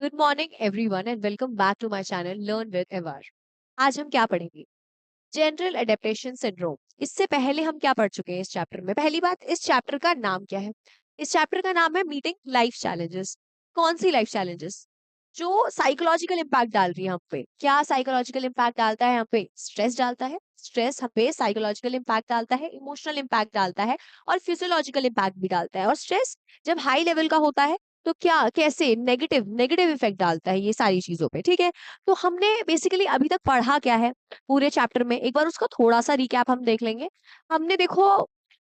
Good morning everyone and welcome back to my channel learn with ever. आज हम क्या पढ़ेंगे? General adaptation syndrome. इससे पहले हम क्या पढ़ चुके हैं इस चैप्टर में? पहली बात, इस चैप्टर का नाम क्या है? इस चैप्टर का नाम है मीटिंग लाइफ चैलेंजेस। कौन सी लाइफ चैलेंजेस? जो साइकोलॉजिकल इम्पैक्ट डाल रही है हम पे। क्या साइकोलॉजिकल इम्पैक्ट डालता है हम पे? स्ट्रेस डालता है। स्ट्रेस हम पे साइकोलॉजिकल इम्पैक्ट डालता है, इमोशनल इम्पैक्ट डालता है और फिजियोलॉजिकल इम्पैक्ट भी डालता है। और स्ट्रेस जब हाई लेवल का होता है तो क्या कैसे नेगेटिव नेगेटिव इफेक्ट डालता है ये सारी चीजों पे। ठीक है, तो हमने बेसिकली अभी तक पढ़ा क्या है पूरे चैप्टर में? एक बार उसका थोड़ा सा रिकैप हम देख लेंगे। हमने देखो,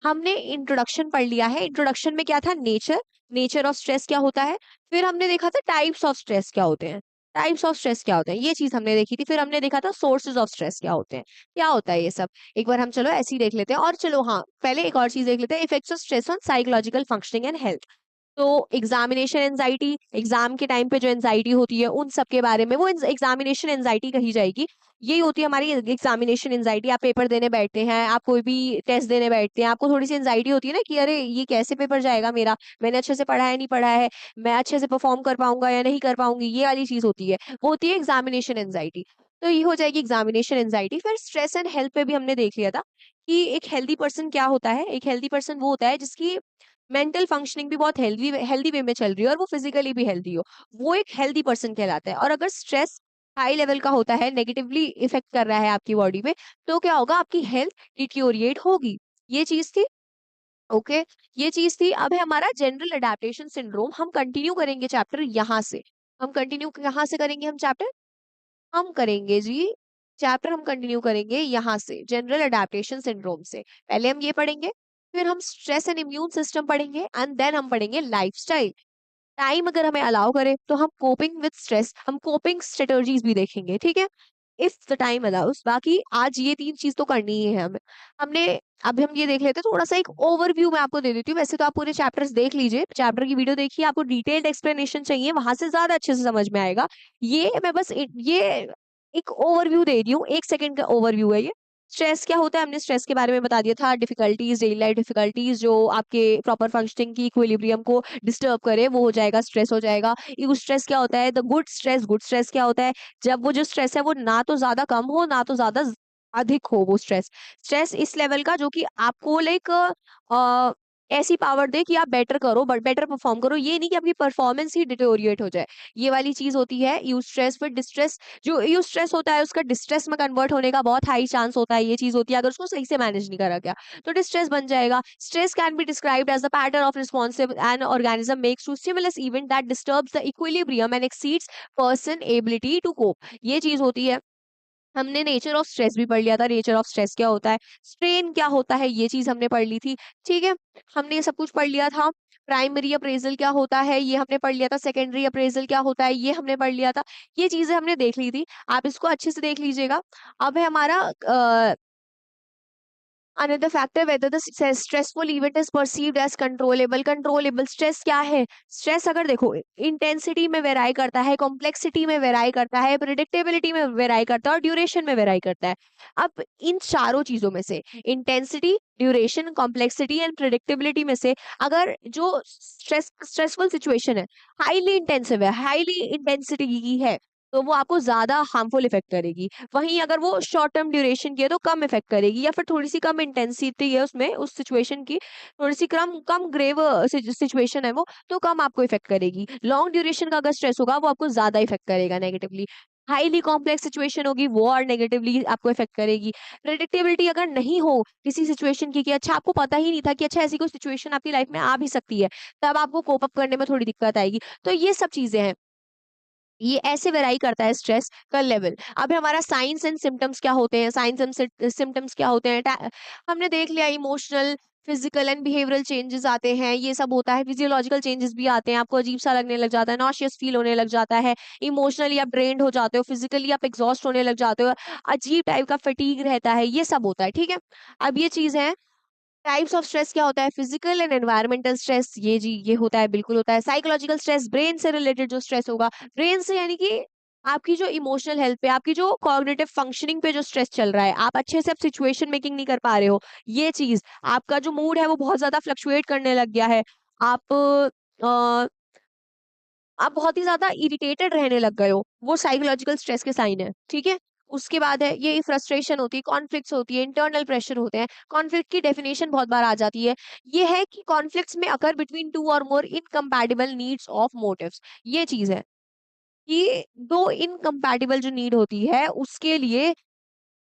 हमने इंट्रोडक्शन पढ़ लिया है। इंट्रोडक्शन में क्या था? नेचर, नेचर ऑफ स्ट्रेस क्या होता है। फिर हमने देखा था टाइप्स ऑफ स्ट्रेस क्या होते हैं। टाइप्स ऑफ स्ट्रेस क्या होते हैं, ये चीज हमने देखी थी। फिर हमने देखा था सोर्सेज ऑफ स्ट्रेस क्या होते हैं, क्या होता है ये सब। एक बार हम चलो ऐसे ही देख लेते हैं। और चलो हाँ, पहले एक और चीज देख लेते हैं, effects of stress on psychological functioning and health. तो एग्जामिनेशन एंजाइटी, एग्जाम के टाइम पे जो एंजाइटी होती है उन सब के बारे में, वो एग्जामिनेशन एंजाइटी कही जाएगी। यही होती है हमारी एग्जामिनेशन एंजाइटी। आप पेपर देने बैठते हैं, आप कोई भी टेस्ट देने बैठते हैं, आपको थोड़ी सी एंजाइटी होती है ना कि अरे ये कैसे पेपर जाएगा मेरा, मैंने अच्छे से पढ़ा है नहीं पढ़ा है, मैं अच्छे से परफॉर्म कर पाऊंगा या नहीं कर पाऊंगी, ये वाली चीज होती है, वो होती है एग्जामिनेशन एंजाइटी। तो ये हो जाएगी एग्जामिनेशन एंजाइटी। फिर स्ट्रेस एंड हेल्थ पे भी हमने देख लिया था कि एक हेल्दी पर्सन क्या होता है। एक हेल्दी पर्सन वो होता है जिसकी मेंटल फंक्शनिंग भी बहुत हेल्दी हेल्दी वे में चल रही है और वो फिजिकली भी हेल्दी हो, वो एक हेल्दी पर्सन कहलाता है। और अगर स्ट्रेस हाई लेवल का होता है, नेगेटिवली इफेक्ट कर रहा है आपकी बॉडी में, तो क्या होगा? आपकी हेल्थ डिटियोरिएट होगी। ये चीज थी। ओके, ये चीज थी। अब है हमारा जनरल अडेप्टेशन सिंड्रोम। हम कंटिन्यू करेंगे चैप्टर यहाँ से। हम कंटिन्यू कहाँ से करेंगे? हम चैप्टर हम करेंगे जी, चैप्टर हम कंटिन्यू करेंगे यहाँ से, जनरल अडेप्टेशन सिंड्रोम से। पहले हम ये पढ़ेंगे, फिर हम स्ट्रेस एंड इम्यून सिस्टम पढ़ेंगे एंड देन हम पढ़ेंगे लाइफस्टाइल। टाइम अगर हमें अलाउ करे तो हम कोपिंग विद स्ट्रेस, हम कोपिंग स्ट्रेटजीज भी देखेंगे। ठीक है, इफ द टाइम अलाउस। बाकी आज ये तीन चीज तो करनी ही है हमें। हमने अब हम ये देख लेते हैं, थोड़ा सा एक ओवरव्यू मैं आपको दे देती हूँ। वैसे तो आप पूरे चैप्टर्स देख लीजिए, चैप्टर की वीडियो देखिए, आपको डिटेल्ड एक्सप्लेनेशन चाहिए वहां से ज्यादा अच्छे से समझ में आएगा। ये मैं बस ये एक ओवरव्यू दे रही हूँ, 1 सेकंड का ओवरव्यू है ये। स्ट्रेस क्या होता है हमने स्ट्रेस के बारे में बता दिया था। डिफिकल्टीज, डेली लाइफ डिफिकल्टीज जो आपके प्रॉपर फंक्शनिंग की इक्विलिब्रियम को डिस्टर्ब करे, वो हो जाएगा स्ट्रेस हो जाएगा। यू स्ट्रेस क्या होता है? The good stress, good stress क्या होता है? जब वो जो स्ट्रेस है वो ना तो ज्यादा कम हो ना तो ज्यादा अधिक हो। वो स्ट्रेस, स्ट्रेस इस लेवल का जो कि आपको लाइक ऐसी पावर दे कि आप बेटर करो, बट बेटर परफॉर्म करो, ये नहीं कि आपकी परफॉर्मेंस ही डिटोरिएट हो जाए। ये वाली चीज होती है यू स्ट्रेस। फिर डिस्ट्रेस, जो यू स्ट्रेस होता है उसका डिस्ट्रेस में कन्वर्ट होने का बहुत हाई चांस होता है। ये चीज होती है अगर उसको सही से मैनेज नहीं करा गया तो डिस्ट्रेस बन जाएगा। Stress can be described as the pattern of responsive an organism makes to stimulus event that disturbs the equilibrium and exceeds person ability to cope. ये चीज होती है। हमने नेचर ऑफ स्ट्रेस भी पढ़ लिया था, नेचर ऑफ स्ट्रेस क्या होता है, स्ट्रेन क्या होता है, ये चीज हमने पढ़ ली थी। ठीक है, हमने ये सब कुछ पढ़ लिया था। प्राइमरी अप्रेजल क्या होता है ये हमने पढ़ लिया था। सेकेंडरी अप्रेजल क्या होता है ये हमने पढ़ लिया था। ये चीजें हमने देख ली थी, आप इसको अच्छे से देख लीजिएगा। अब है हमारा another factor whether the stressful event is perceived as controllable। Controllable stress क्या है? स्ट्रेस अगर देखो इंटेंसिटी में वेराई करता है, कॉम्प्लेक्सिटी में वेराई करता है, प्रिडिक्टेबिलिटी में वेराई करता है और ड्यूरेशन में वेराई करता है। अब इन चारों चीजों में से intensity, duration, complexity and predictability में से अगर जो स्ट्रेसफुल सिचुएशन है, हाईली इंटेंसिव है, हाईली इंटेंसिटी की है, तो वो आपको ज्यादा हार्मफुल इफेक्ट करेगी। वहीं अगर वो शॉर्ट टर्म ड्यूरेशन की है तो कम इफेक्ट करेगी, या फिर थोड़ी सी कम इंटेंसिटी है उसमें, उस सिचुएशन की थोड़ी सी कम कम ग्रेव सिचुएशन है वो, तो कम आपको इफेक्ट करेगी। लॉन्ग ड्यूरेशन का अगर स्ट्रेस होगा वो आपको ज्यादा इफेक्ट करेगा नेगेटिवली। हाईली कॉम्प्लेक्स सिचुएशन होगी वो और नेगेटिवली आपको इफेक्ट करेगी। प्रेडिक्टेबिलिटी अगर नहीं हो किसी सिचुएशन की कि अच्छा आपको पता ही नहीं था कि अच्छा ऐसी कोई सिचुएशन आपकी लाइफ में आ भी सकती है, तब आपको कोप अप करने में थोड़ी दिक्कत आएगी। तो ये सब चीजें हैं, ये ऐसे वेराई करता है स्ट्रेस का लेवल। अब हमारा साइंस एंड सिम्टम्स क्या होते हैं? साइंस एंड सिम्टम्स क्या होते हैं? हमने देख लिया emotional, physical and behavioural changes आते हैं, ये सब होता है। फिजियोलॉजिकल चेंजेस भी आते हैं, आपको अजीब सा लगने लग जाता है, नॉशियस फील होने लग जाता है, इमोशनली आप ड्रेन्ड हो जाते हो, फिजिकली आप एग्जॉस्ट होने लग जाते हो, अजीब टाइप का फटीग रहता है, ये सब होता है। ठीक है, अब ये चीज है। टाइप्स ऑफ स्ट्रेस क्या होता है? फिजिकल एंड एनवायरमेंटल स्ट्रेस, ये जी ये होता है, बिल्कुल होता है। साइकोलॉजिकल स्ट्रेस, ब्रेन से रिलेटेड जो स्ट्रेस होगा, ब्रेन से यानी कि आपकी जो इमोशनल हेल्थ पे, आपकी जो कॉग्निटिव फंक्शनिंग पे जो स्ट्रेस चल रहा है, आप अच्छे से अब सिचुएशन मेकिंग नहीं कर पा रहे हो, ये चीज। आपका जो मूड है वो बहुत ज्यादा फ्लक्चुएट करने लग गया है, आप आप बहुत ही ज़्यादा इरिटेटेड रहने लग गए हो, वो साइकोलॉजिकल स्ट्रेस के साइन है, ठीक है? उसके बाद है ये फ्रस्ट्रेशन होती है, कॉन्फ्लिक्ट्स होती है, इंटरनल प्रेशर होते हैं। कॉन्फ्लिक्ट की डेफिनेशन बहुत बार आ जाती है। ये है कि कॉन्फ्लिक्ट्स में अकर बिटवीन 2 और मोर इनकम्पैटिबल नीड्स ऑफ मोटिव्स। ये चीज़ है कि 2 इनकम्पैटिबल जो नीड होती है उसके लिए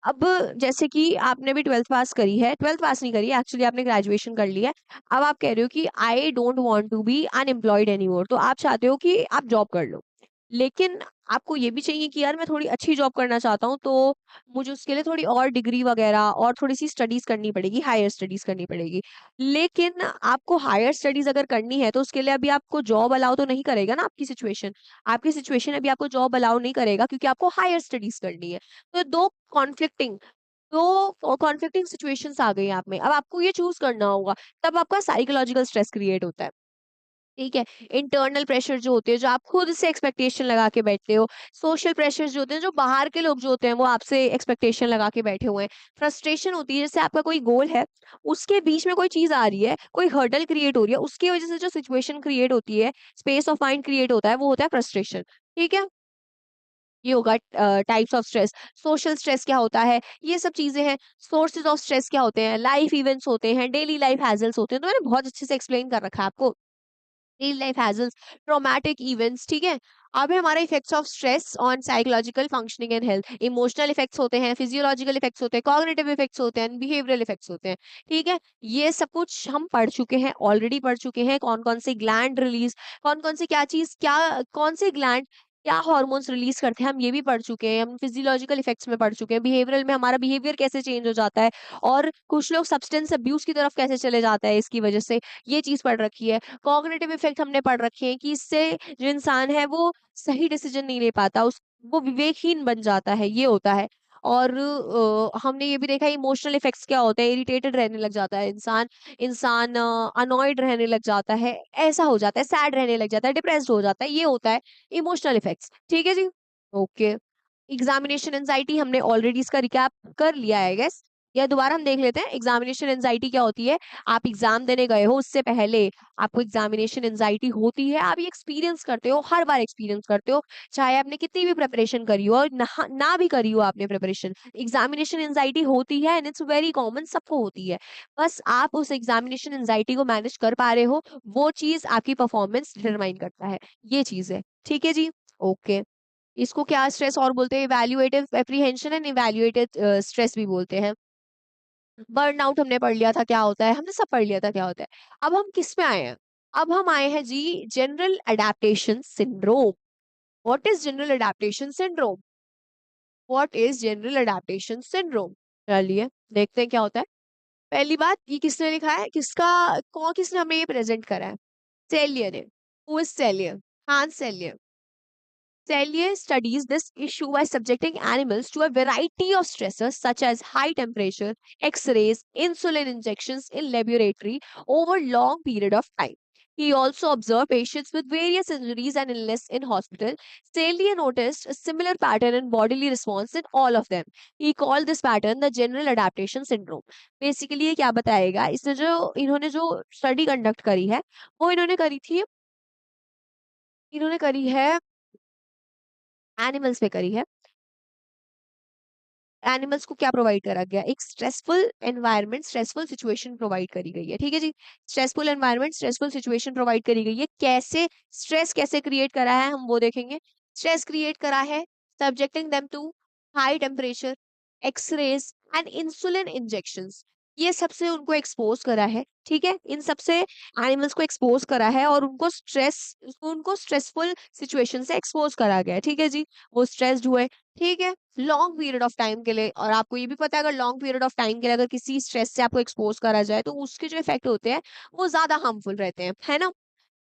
अब जैसे कि आपने भी 12th पास करी है, 12th पास नहीं करी है एक्चुअली, आपने ग्रेजुएशन कर ली है। अब आप कह रहे हो कि I don't want to be unemployed anymore, तो आप चाहते हो कि आप जॉब कर लो। लेकिन आपको ये भी चाहिए कि यार मैं थोड़ी अच्छी जॉब करना चाहता हूँ, तो मुझे उसके लिए थोड़ी और डिग्री वगैरह और थोड़ी-सी स्टडीज़ करनी पड़ेगी, हायर स्टडीज़ करनी पड़ेगी। लेकिन आपको हायर स्टडीज़ अगर करनी है, तो उसके लिए अभी आपको जॉब अलाउ तो नहीं करेगा ना आपकी सिचुएशन। आपकी सिचुएशन अभी आपको जॉब अलाउ नहीं करेगा क्योंकि आपको हायर स्टडीज़ करनी है। तो 2 कॉन्फ्लिक्टिंग सिचुएशंस आ गई आप में। अब आपको ये चूज़ करना होगा, तब आपका साइकोलॉजिकल स्ट्रेस क्रिएट होता है। ठीक है? इंटरनल प्रेशर जो होते हैं, जो आप खुद से एक्सपेक्टेशन लगा के बैठते हो, सोशल प्रेशर्स जो होते हैं, जो बाहर के लोग जो होते हैं, वो आपसे एक्सपेक्टेशन लगा के बैठे हुए हैं। फ्रस्ट्रेशन होती है, जैसे आपका कोई गोल है, उसके बीच में कोई चीज़ आ रही है, कोई हर्डल क्रिएट हो रही है, उसकी वजह से जो सिचुएशन क्रिएट होती है, स्पेस ऑफ माइंड क्रिएट होता है, वो होता है फ्रस्ट्रेशन। ठीक है? ये होगा types of stress. Social stress क्या होता है, ये सब चीजें हैं। सोर्सेज ऑफ स्ट्रेस क्या होते हैं, लाइफ इवेंट्स होते हैं, डेली लाइफ हैजल्स होते हैं। तो मैंने बहुत अच्छे से एक्सप्लेन कर रखा है आपको। डेली लाइफ हैजल्स, ट्रॉमेटिक इवेंट्स, ठीक है। अब है हमारा effects of stress on psychological functioning and health. Emotional effects होते हैं, फिजियोलॉजिकल इफेक्ट्स होते हैं, कॉग्निटिव इफेक्ट्स होते हैं, बिहेवियरल इफेक्ट्स होते हैं। ठीक है, ये सब कुछ हम पढ़ चुके हैं, ऑलरेडी पढ़ चुके हैं। कौन कौन से ग्लैंड रिलीज, कौन कौन से क्या चीज, क्या कौन से ग्लैंड क्या हार्मोन्स रिलीज करते हैं, हम ये भी पढ़ चुके हैं। हम फिजियोलॉजिकल इफेक्ट्स में पढ़ चुके हैं, बिहेवियरल में हमारा बिहेवियर कैसे चेंज हो जाता है, और कुछ लोग सब्सटेंस अब्यूज की तरफ कैसे चले जाता है इसकी वजह से, ये चीज पढ़ रखी है। कॉग्निटिव इफेक्ट हमने पढ़ रखे हैं कि इससे जो इंसान है वो सही डिसीजन नहीं ले पाता, उस वो विवेकहीन बन जाता है, ये होता है। और हमने ये भी देखा है इमोशनल इफेक्ट्स क्या होते हैं, इरिटेटेड रहने लग जाता है इंसान, इंसान अनॉयड रहने लग जाता है, ऐसा हो जाता है, सैड रहने लग जाता है, डिप्रेस्ड हो जाता है, ये होता है इमोशनल इफेक्ट्स। ठीक है जी, ओके। एग्जामिनेशन एंजाइटी हमने ऑलरेडी इसका रिकैप कर लिया है, गेस, या दोबारा हम देख लेते हैं। एग्जामिनेशन एंजाइटी क्या होती है, आप एग्जाम देने गए हो, उससे पहले आपको एग्जामिनेशन एंजाइटी होती है, आप ये एक्सपीरियंस करते हो, हर बार एक्सपीरियंस करते हो, चाहे आपने कितनी भी प्रिपरेशन करी हो और ना भी करी हो आपने प्रिपरेशन, एग्जामिनेशन एंजाइटी होती है एंड इट्स वेरी कॉमन, सबको होती है। बस आप उस एग्जामिनेशन एंजाइटी को मैनेज कर पा रहे हो, वो चीज आपकी परफॉर्मेंस डिटरमाइन करता है, ये चीज है। ठीक है जी, ओके। इसको क्या स्ट्रेस और बोलते हैं, evaluative apprehension and evaluated stress भी बोलते हैं। बर्नआउट हमने पढ़ लिया था क्या होता है, हमने सब पढ़ लिया था क्या होता है। अब हम किस में आए हैं, अब हम आए हैं जी general adaptation syndrome. What is general adaptation syndrome, what is general adaptation syndrome, चलिए देखते हैं क्या होता है। पहली बात, ये किसने लिखा है, किसका, कौन, किसने हमें ये प्रेजेंट करा है, सेलियर ने। Who is Selye, Hans Selye. Selye studies this issue by subjecting animals to a variety of stressors such as high temperature, X-rays, insulin injections in laboratory over long period of time. He also observed patients with various injuries and illness in hospital. Selye noticed a similar pattern in bodily response in all of them. He called this pattern the general adaptation syndrome. Basically ये क्या बताएगा, इसने जो इन्होंने जो study conduct करी है, वो इन्होंने करी है एनिमल्स पे करी है। एनिमल्स को क्या प्रोवाइड करा गया, एक stressful environment, stressful situation provide करी गई है। ठीक है जी, stressful environment, stressful situation provide करी गई है। कैसे स्ट्रेस कैसे क्रिएट करा है हम वो देखेंगे। स्ट्रेस क्रिएट करा है subjecting them to high temperature, x-rays and insulin injections, ये सबसे उनको एक्सपोज करा है। ठीक है, इन सबसे एनिमल्स को एक्सपोज करा है और उनको स्ट्रेसफुल सिचुएशन से एक्सपोज करा गया है। ठीक है जी, वो स्ट्रेस्ड हुए, ठीक है, लॉन्ग पीरियड ऑफ टाइम के लिए। और आपको ये भी पता है अगर लॉन्ग पीरियड ऑफ टाइम के लिए अगर किसी स्ट्रेस से आपको एक्सपोज करा जाए तो उसके जो इफेक्ट होते हैं वो ज्यादा हार्मफुल रहते हैं, है ना।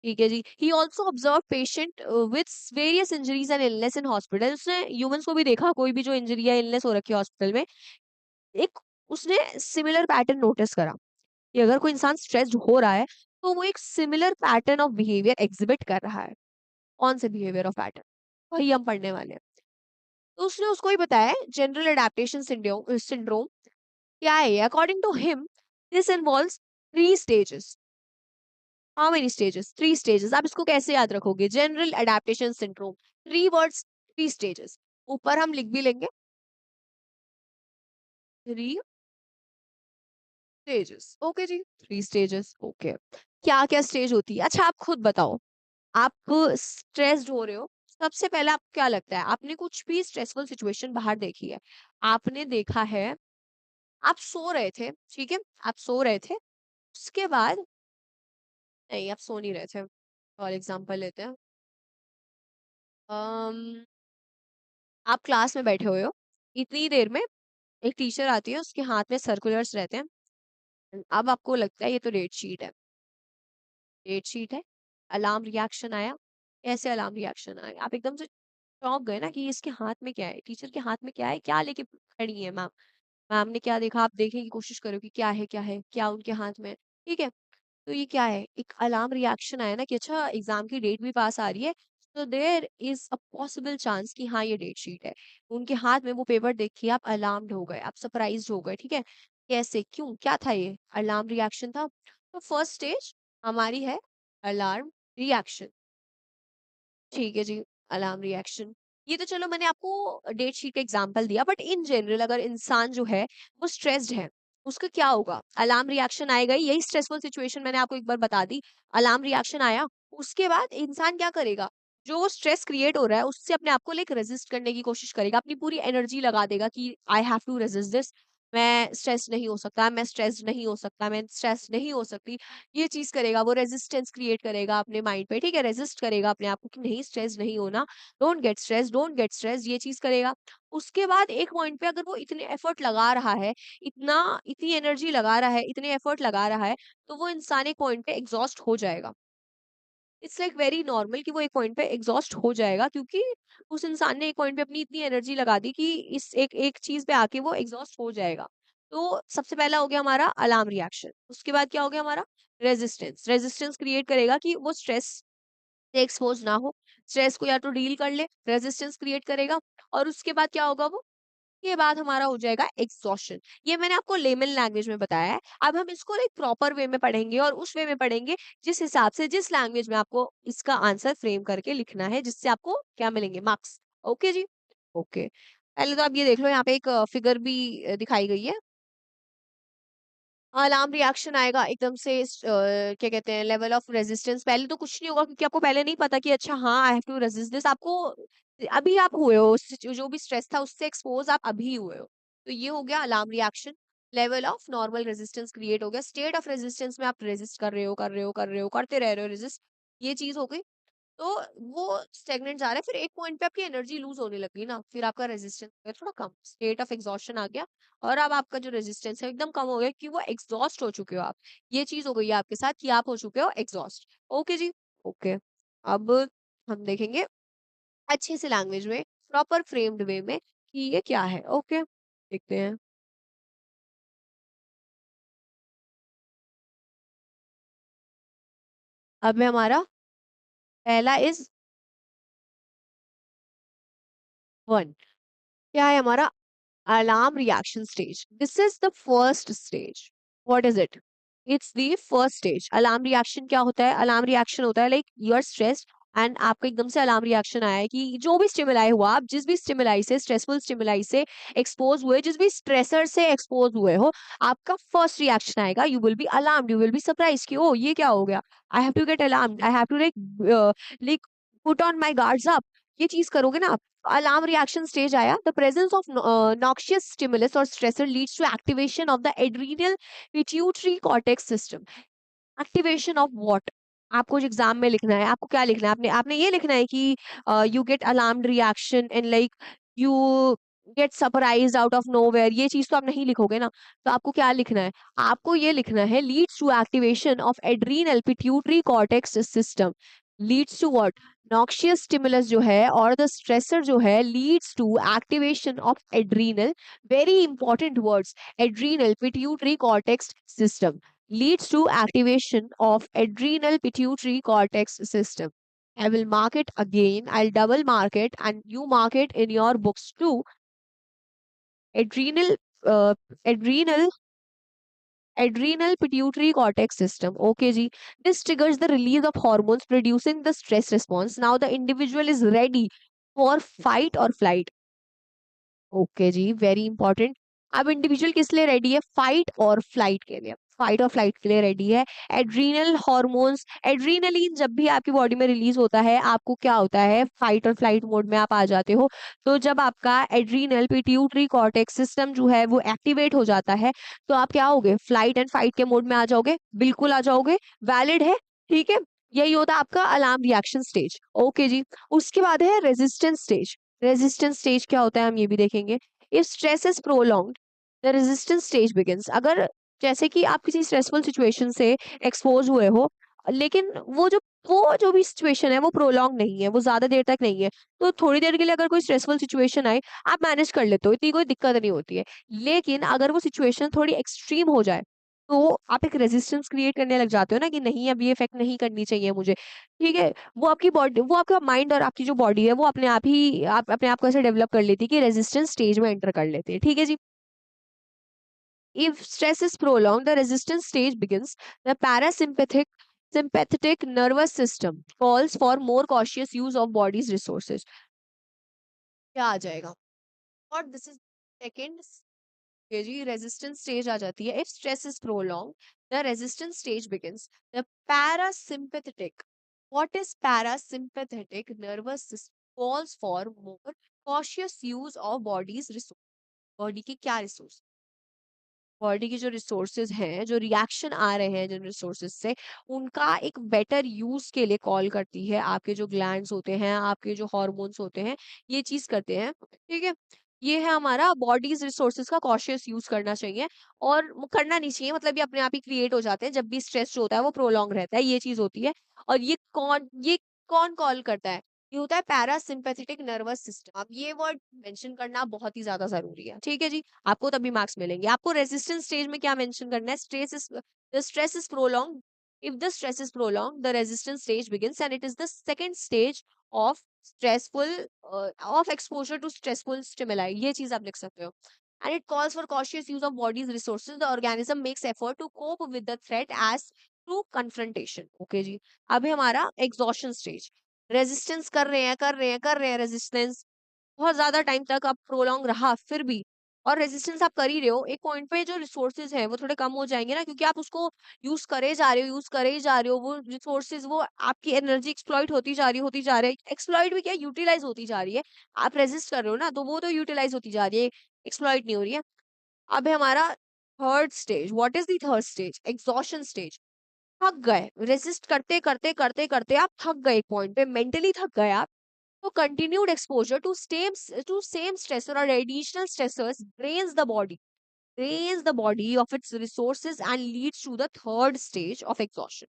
ठीक है जी, he also observe patient with various injuries and illness in hospital. उसने ह्यूमंस को भी देखा, कोई भी जो इंजरी या इलनेस हो रखी है हॉस्पिटल में, एक उसने सिमिलर पैटर्न नोटिस करा कि अगर कोई इंसान स्ट्रेस्ड हो रहा है तो वो एक similar pattern of behaviour exhibit कर रहा है। कौन से बिहेवियर ऑफ पैटर्न, वही हम पढ़ने वाले हैं। तो उसने उसको ही बताया जनरल अडेप्टेशन सिंड्रोम क्या है। According to him this involves 3 stages. How many stages? 3 stages. आप इसको कैसे याद रखोगे? General adaptation syndrome, 3 words, 3 stages. ऊपर हम लिख भी लेंगे 3 स्टेजेस। ओके जी, 3 स्टेजेस। ओके। क्या क्या स्टेज होती है? अच्छा, आप खुद बताओ, आप स्ट्रेस्ड हो रहे हो, सबसे पहले आपको क्या लगता है? आपने कुछ भी स्ट्रेसफुल सिचुएशन बाहर देखी है, आपने देखा है, आप सो रहे थे, ठीक है, आप सो रहे थे, उसके बाद, नहीं आप सो नहीं रहे थे, और एग्जांपल लेते हैं, अम, आप क्लास में बैठे हुए हो, इतनी देर में एक टीचर आती है, उसके हाथ में सर्कुलर्स रहते हैं, अब आपको लगता है ये तो डेट शीट है, डेट शीट है, अलार्म रिएक्शन आया, ऐसे अलार्म रिएक्शन आया, आप एकदम से चौंक गए ना कि इसके हाथ में क्या है, टीचर के हाथ में क्या है, क्या लेके खड़ी है मैम, मैम ने क्या देखा, आप देखने की कोशिश करो कि क्या है, क्या है, क्या उनके हाथ में है, ठीक है। तो ये क्या है, एक अलार्म रिएक्शन आया ना कि अच्छा एग्जाम की डेट भी पास आ रही है, तो there is a possible chance कि हाँ ये डेट शीट है, उनके हाथ में वो पेपर देख के आप अलार्म्ड हो गए, आप सरप्राइज्ड हो गए, ठीक है। कैसे, क्यों, क्या था ये, अलार्म रिएक्शन था। तो फर्स्ट स्टेज हमारी है अलार्म रिएक्शन, ठीक है जी, अलार्म रिएक्शन। ये तो चलो मैंने आपको डेट शीट का एग्जांपल दिया, बट इन जनरल अगर इंसान जो है वो स्ट्रेस्ड है, उसका क्या होगा? अलार्म रिएक्शन आएगा ही, यही स्ट्रेसफुल सिचुएशन मैंने आपको एक बार बता दी। अलार्म रिएक्शन आया, उसके बाद इंसान क्या करेगा? जो वो स्ट्रेस क्रिएट हो रहा है उससे अपने आप को लाइक रेजिस्ट करने की कोशिश करेगा, अपनी पूरी एनर्जी लगा देगा कि I have to resist this, मैं स्ट्रेस नहीं हो सकता, मैं स्ट्रेस नहीं हो सकता, मैं स्ट्रेस नहीं हो सकती, ये चीज करेगा, वो रेजिस्टेंस क्रिएट करेगा अपने माइंड पे, ठीक है, रेजिस्ट करेगा अपने आप को कि नहीं स्ट्रेस नहीं होना, don't get stress, don't get stress, ये चीज करेगा। उसके बाद एक पॉइंट पे अगर वो इतने एफर्ट लगा रहा है, इतना इतनी एनर्जी लगा रहा है, इतने एफर्ट लगा रहा है, तो वो इंसान एक पॉइंट पे एग्जॉस्ट हो जाएगा। इट्स लाइक वेरी नॉर्मल कि वो एक पॉइंट पे एग्जॉस्ट हो जाएगा, क्योंकि उस इंसान ने एक पॉइंट पे अपनी इतनी एनर्जी लगा दी कि इस एक एक चीज पे आके वो एग्जॉस्ट हो जाएगा। तो सबसे पहला हो गया हमारा अलार्म रिएक्शन, उसके बाद क्या हो गया हमारा? रेजिस्टेंस, रेजिस्टेंस क्रिएट करेगा कि वो स्ट्रेस से एक्सपोज ना हो, स्ट्रेस को या तो डील कर ले, रेजिस्टेंस क्रिएट करेगा, और उसके बाद क्या होगा? वो के बाद हमारा हो जाएगा एग्जॉशन। ये मैंने आपको लेमन लैंग्वेज में बताया है। अब हम इसको एक प्रॉपर वे में पढ़ेंगे, और उस वे में पढ़ेंगे जिस हिसाब से, जिस लैंग्वेज में आपको इसका आंसर फ्रेम करके लिखना है, जिससे आपको क्या मिलेंगे? मार्क्स। ओके जी, ओके। पहले तो आप ये देख लो, यहाँ पे एक फिगर भी दिखाई गई है। अलार्म रिएक्शन आएगा एकदम से, क्या कहते हैं, लेवल ऑफ रेजिस्टेंस, पहले तो कुछ नहीं होगा क्योंकि आपको पहले नहीं पता कि अच्छा हाँ I have to resist this, आपको अभी आप हुए हो जो भी स्ट्रेस था उससे एक्सपोज आप अभी हुए हो, तो ये हो गया alarm reaction. Level of normal resistance create हो गया, स्टेट ऑफ रेजिस्टेंस में आप रेजिस्ट कर रहे हो, कर रहे हो, कर रहे हो, करते रह रहे हो रेजिस्ट, ये चीज हो गई। तो वो स्टेगनेंट जा रहा है, फिर एक पॉइंट पे आपकी एनर्जी लूज होने लगी ना, फिर आपका रेजिस्टेंस थोड़ा कम, स्टेट ऑफ एग्जॉस्शन आ गया, और अब आपका जो रेजिस्टेंस है एकदम कम हो गया कि वो एग्जॉस्ट हो चुके हो आप। ये चीज हो गई है आपके साथ कि आप हो चुके हो एग्जॉस्ट। ओके जी, ओके। अब हम देखेंगे अच्छे से लैंग्वेज में, प्रॉपर फ्रेम्ड वे में कि ये क्या है। ओके, देखते हैं। अब में हमारा पहला इज वन, क्या है हमारा? alarm reaction stage. This is the first stage. What is it? It's the first stage. Alarm reaction क्या होता है? Alarm reaction होता है like you are stressed and आपको एकदम से अलार्म रिएक्शन आया है कि जो भी स्टिमुलाई हुआ, आप जिस भी स्टिमुलाई से, स्ट्रेसफुल स्टिमुलाई से एक्सपोज हुए, जिस भी स्ट्रेसर से एक्सपोज हुए हो, आपका फर्स्ट रिएक्शन आएगा, you will be alarmed, you will be surprise कि ओ ये क्या हो गया, I have to get alarmed, I have to like put on my guards up, ये चीज करोगे ना आप। अलार्म रिएक्शन स्टेज आया, the presence of noxious stimulus और stressor leads to activation of the adrenal pituitary cortex system. Activation of what? आपको जो exam में लिखना है, आपको क्या लिखना है? आपने आपने ये लिखना है कि you get alarmed reaction and like you get surprised out of nowhere, ये चीज तो आप नहीं लिखोगे ना। तो आपको क्या लिखना है? आपको ये लिखना है leads to activation of adrenal pituitary cortex system. Leads to what? Noxious stimulus जो है और द स्ट्रेसर जो है leads to activation of adrenal, very important words, adrenal pituitary cortex system, leads to activation of adrenal pituitary cortex system. I will mark it again. I'll double mark it and you mark it in your books too. Adrenal, adrenal adrenal pituitary cortex system. Okay ji, this triggers the release of hormones producing the stress response. Now the individual is ready for fight or flight. Okay जी, very important. अब individual किस लिए ready है? Fight और flight के लिए। Fight और flight के लिए रेडी है। एड्रीनल हॉर्मोन्स, एड्रीनलिन जब भी आपकी बॉडी में रिलीज होता है, आपको क्या होता है? फाइट और फ्लाइट मोड में आप आ जाते हो। तो जब आपका एड्रीनल पिट्यूटरी कॉर्टेक्स सिस्टम जो है वो एक्टिवेट हो जाता है, तो आप क्या होगे? फ्लाइट एंड फाइट के मोड में आ जाओगे, बिल्कुल आ जाओगे। वैलिड है, ठीक है। यही होता है आपका अलार्म रिएक्शन स्टेज। ओके जी। उसके बाद है रेजिस्टेंस स्टेज। रेजिस्टेंस स्टेज क्या होता है हम ये भी देखेंगे। If stress is prolonged, the resistance stage begins. अगर जैसे कि आप किसी स्ट्रेसफुल सिचुएशन से एक्सपोज हुए हो, लेकिन वो जो भी सिचुएशन है वो प्रोलॉन्ग नहीं है, वो ज्यादा देर तक नहीं है, तो थोड़ी देर के लिए अगर कोई स्ट्रेसफुल सिचुएशन आए, आप मैनेज कर लेते हो, इतनी कोई दिक्कत नहीं होती है। लेकिन अगर वो सिचुएशन थोड़ी एक्सट्रीम हो जाए, तो आप एक रेजिस्टेंस क्रिएट करने लग जाते हो ना, कि नहीं अब ये इफेक्ट नहीं करनी चाहिए मुझे, ठीक है। वो आपकी बॉडी, वो आपका माइंड और आपकी जो बॉडी है वो अपने आप ही आप अपने आप को ऐसे डेवलप कर लेती है कि रेजिस्टेंस स्टेज में एंटर कर लेते हैं, ठीक है जी। If stress is prolonged, the resistance stage begins. The sympathetic nervous system calls for more cautious use of body's resources. क्या आ जाएगा? और दिस इज सेकेंड जी, रेजिस्टेंस स्टेज आ जाती है। If stress is prolong, the resistance stage begins. The parasympathetic, what is parasympathetic nervous system calls for more cautious use of body's resource. Body के क्या रिसोर्स? बॉडी की जो resources हैं, जो रिएक्शन आ रहे हैं जिन रिसोर्सेज से, उनका एक बेटर यूज के लिए कॉल करती है। आपके जो ग्लैंड्स होते हैं, आपके जो हार्मोन्स होते हैं, ये चीज करते हैं, ठीक है। ये है हमारा बॉडीज रिसोर्सेज का कॉशियस यूज करना चाहिए, और वो करना नहीं चाहिए, मतलब ये अपने आप ही क्रिएट हो जाते हैं जब भी स्ट्रेस जो होता है वो प्रोलॉन्ग रहता है, ये चीज होती है। और ये कौन कॉल करता है? ये होता है पैरासिम्पैथेटिक नर्वस सिस्टम। अब ये वर्ड मेंशन करना बहुत ही ज्यादा जरूरी है, ठीक है जी। आपको तभी मार्क्स मिलेंगे। आपको रेजिस्टेंस स्टेज में क्या मेंशन करना है? Stress is prolong. If the stress is prolong, the resistance stage begins, and it is the second stage of stressful of exposure to stressful stimuli. ये चीज आप लिख सकते हो। And it calls for cautious use of body's resources. The organism makes effort to cope with the threat as through confrontation. Okay जी। अभी हमारा exhaustion stage। Resistance कर रहे हैं रेजिस्टेंस, बहुत ज्यादा टाइम तक अब प्रोलॉन्ग रहा फिर भी, और रेजिस्टेंस आप कर ही रहे हो, एक पॉइंट पे जो रिसोर्सेज हैं वो थोड़े कम हो जाएंगे ना, क्योंकि आप उसको यूज करे ही जा रहे हो। वो रिसोर्सेज, वो आपकी एनर्जी एक्सप्लॉइट होती जा रही है, एक्सप्लॉइट भी क्या, यूटिलाइज होती जा रही है। आप रेजिस्ट कर रहे हो ना, तो वो तो यूटिलाइज होती जा रही है, एक्सप्लॉइट नहीं हो रही है। अब है हमारा third stage. What is the third stage? Exhaustion stage. थक गए, रेजिस्ट करते करते करते करते आप थक गए, एक पॉइंट पे मेंटली थक गए आप। तो continued exposure to same stressor or additional stressors drains the body of its resources and leads to the third stage of exhaustion.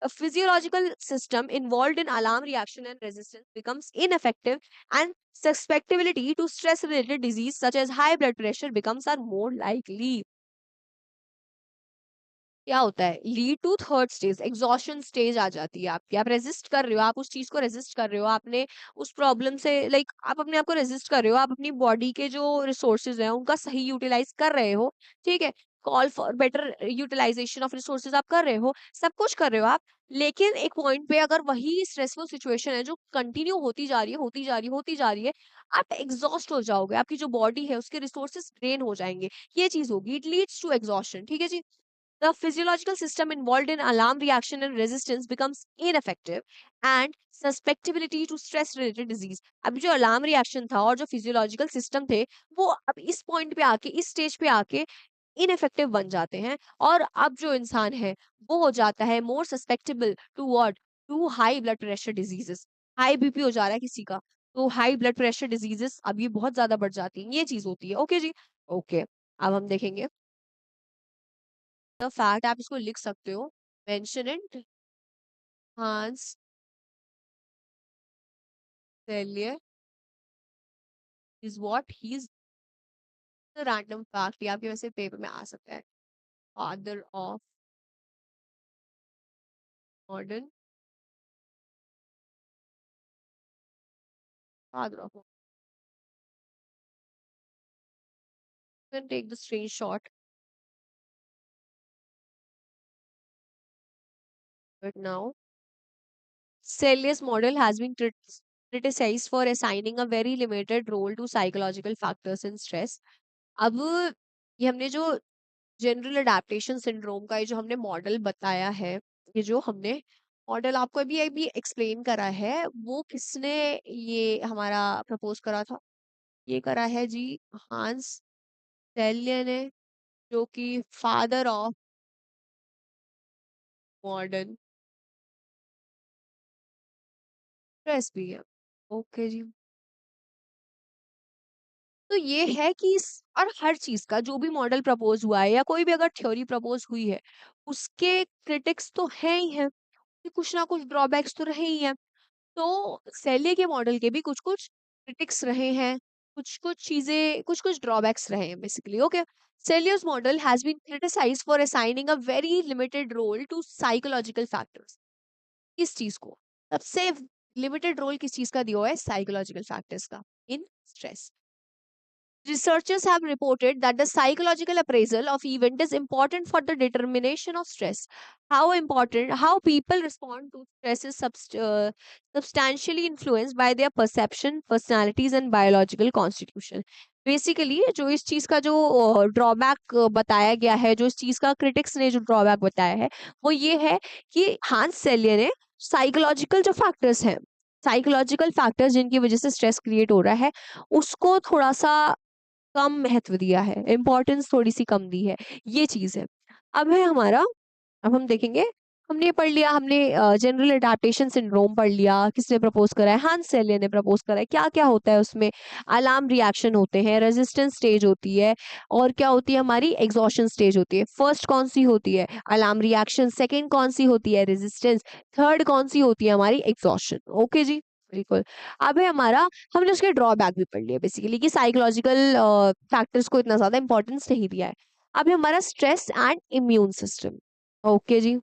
A physiological system involved in alarm reaction and resistance becomes ineffective, and susceptibility to stress related disease such as high blood pressure becomes are more likely. क्या होता है? Lead to third stage, exhaustion stage आ जाती है आपकी। आप resist कर रहे हो, आप उस चीज को रेजिस्ट कर रहे हो, आपने उस प्रॉब्लम से लाइक आप अपने आप को रेजिस्ट कर रहे हो, आप अपनी बॉडी के जो रिसोर्सेज हैं उनका सही यूटिलाइज कर रहे हो, ठीक है। Call for better utilization of resources आप कर रहे हो, सब कुछ कर रहे हो आप। लेकिन एक पॉइंट पे अगर वही स्ट्रेसफुल सिचुएशन है जो कंटिन्यू होती जा रही है, होती जा रही है, आप एग्जॉस्ट हो जाओगे, आपकी जो बॉडी है उसके रिसोर्सेज ड्रेन हो जाएंगे। ये चीज होगी, इट लीड्स टू एग्जॉशन, ठीक है जी। The physiological system involved in alarm reaction and resistance becomes ineffective, and susceptibility to stress related disease. अब जो अलार्म रिएक्शन था और जो फिजियोलॉजिकल सिस्टम थे, वो अब इस पॉइंट पे आके, इस स्टेज पे आके इनफेक्टिव बन जाते हैं, और अब जो इंसान है वो हो जाता है more susceptible to what, to high blood pressure diseases. High BP हो जा रहा है किसी का, तो हाई ब्लड प्रेशर डिजीजेस अब ये बहुत ज्यादा बढ़ जाती हैं, ये चीज होती है। ओके जी। ओके, अब हम देखेंगे द फैक्ट, आप इसको लिख सकते हो। Mention it, Hans failure is what he is. Random fact, ये आपके वैसे पेपर में आ सकता है। Father of modern, father of, can take the screenshot. But now, Selye's model has been criticized for assigning a very limited role to psychological factors in stress. अब ये हमने जो जनरल अडेप्टेशन सिंड्रोम का ये जो हमने मॉडल बताया है, ये जो हमने मॉडल आपको अभी अभी एक्सप्लेन करा है, वो किसने ये हमारा प्रपोज करा था? ये करा है जी हांस सेल्य ने, जो कि फादर ऑफ मॉडर्न स्ट्रेस भी है। ओके जी। तो ये है कि और हर चीज का जो भी मॉडल प्रपोज हुआ है या कोई भी अगर थ्योरी प्रपोज हुई है, उसके क्रिटिक्स तो है ही है, कुछ ना कुछ ड्रॉबैक्स तो रहे ही हैं। तो सेले के मॉडल के भी कुछ कुछ क्रिटिक्स रहे हैं, कुछ कुछ चीजें, कुछ कुछ ड्रॉबैक्स रहे हैं basically. Okay, Selye's model has been criticised for assigning a very limited role to psychological factors. किस चीज को सबसे लिमिटेड रोल किस चीज का दिया हुआ है? साइकोलॉजिकल फैक्टर्स का इन stress. Researchers have reported that the psychological appraisal of event is important for the determination of stress. How people respond to stress is substantially influenced by their perception, personalities and biological constitution. Basically जो इस चीज का जो drawback बताया गया है, जो इस चीज का क्रिटिक्स ने जो ड्रॉबैक बताया है, वो ये है कि हांस सेलियर ने साइकोलॉजिकल जो फैक्टर्स हैं, साइकोलॉजिकल फैक्टर्स जिनकी वजह से स्ट्रेस क्रिएट हो रहा है, उसको थोड़ा सा कम महत्व दिया है, इम्पोर्टेंस थोड़ी सी कम दी है, ये चीज है। अब है हमारा, अब हम देखेंगे, हमने ये पढ़ लिया, हमने जनरल अडेप्टेशन सिंड्रोम पढ़ लिया, किसने प्रपोज करा है? हांस सेलियर ने प्रपोज करा है। क्या क्या होता है उसमें? अलार्म रिएक्शन होते हैं, रेजिस्टेंस स्टेज होती है, और क्या होती है हमारी? एग्जॉशन स्टेज होती है। फर्स्ट कौन सी होती है? Alarm reaction. सेकेंड कौन सी होती है? रेजिस्टेंस। थर्ड कौन सी होती है हमारी? एग्जॉशन। ओके जी, बिल्कुल। अब है हमारा, हमने उसके ड्रॉबैक भी पढ़ लिया बेसिकली कि साइकोलॉजिकल फैक्टर्स को इतना ज्यादा इंपॉर्टेंस नहीं दिया है। अब है हमारा stress and immune system. Okay जी,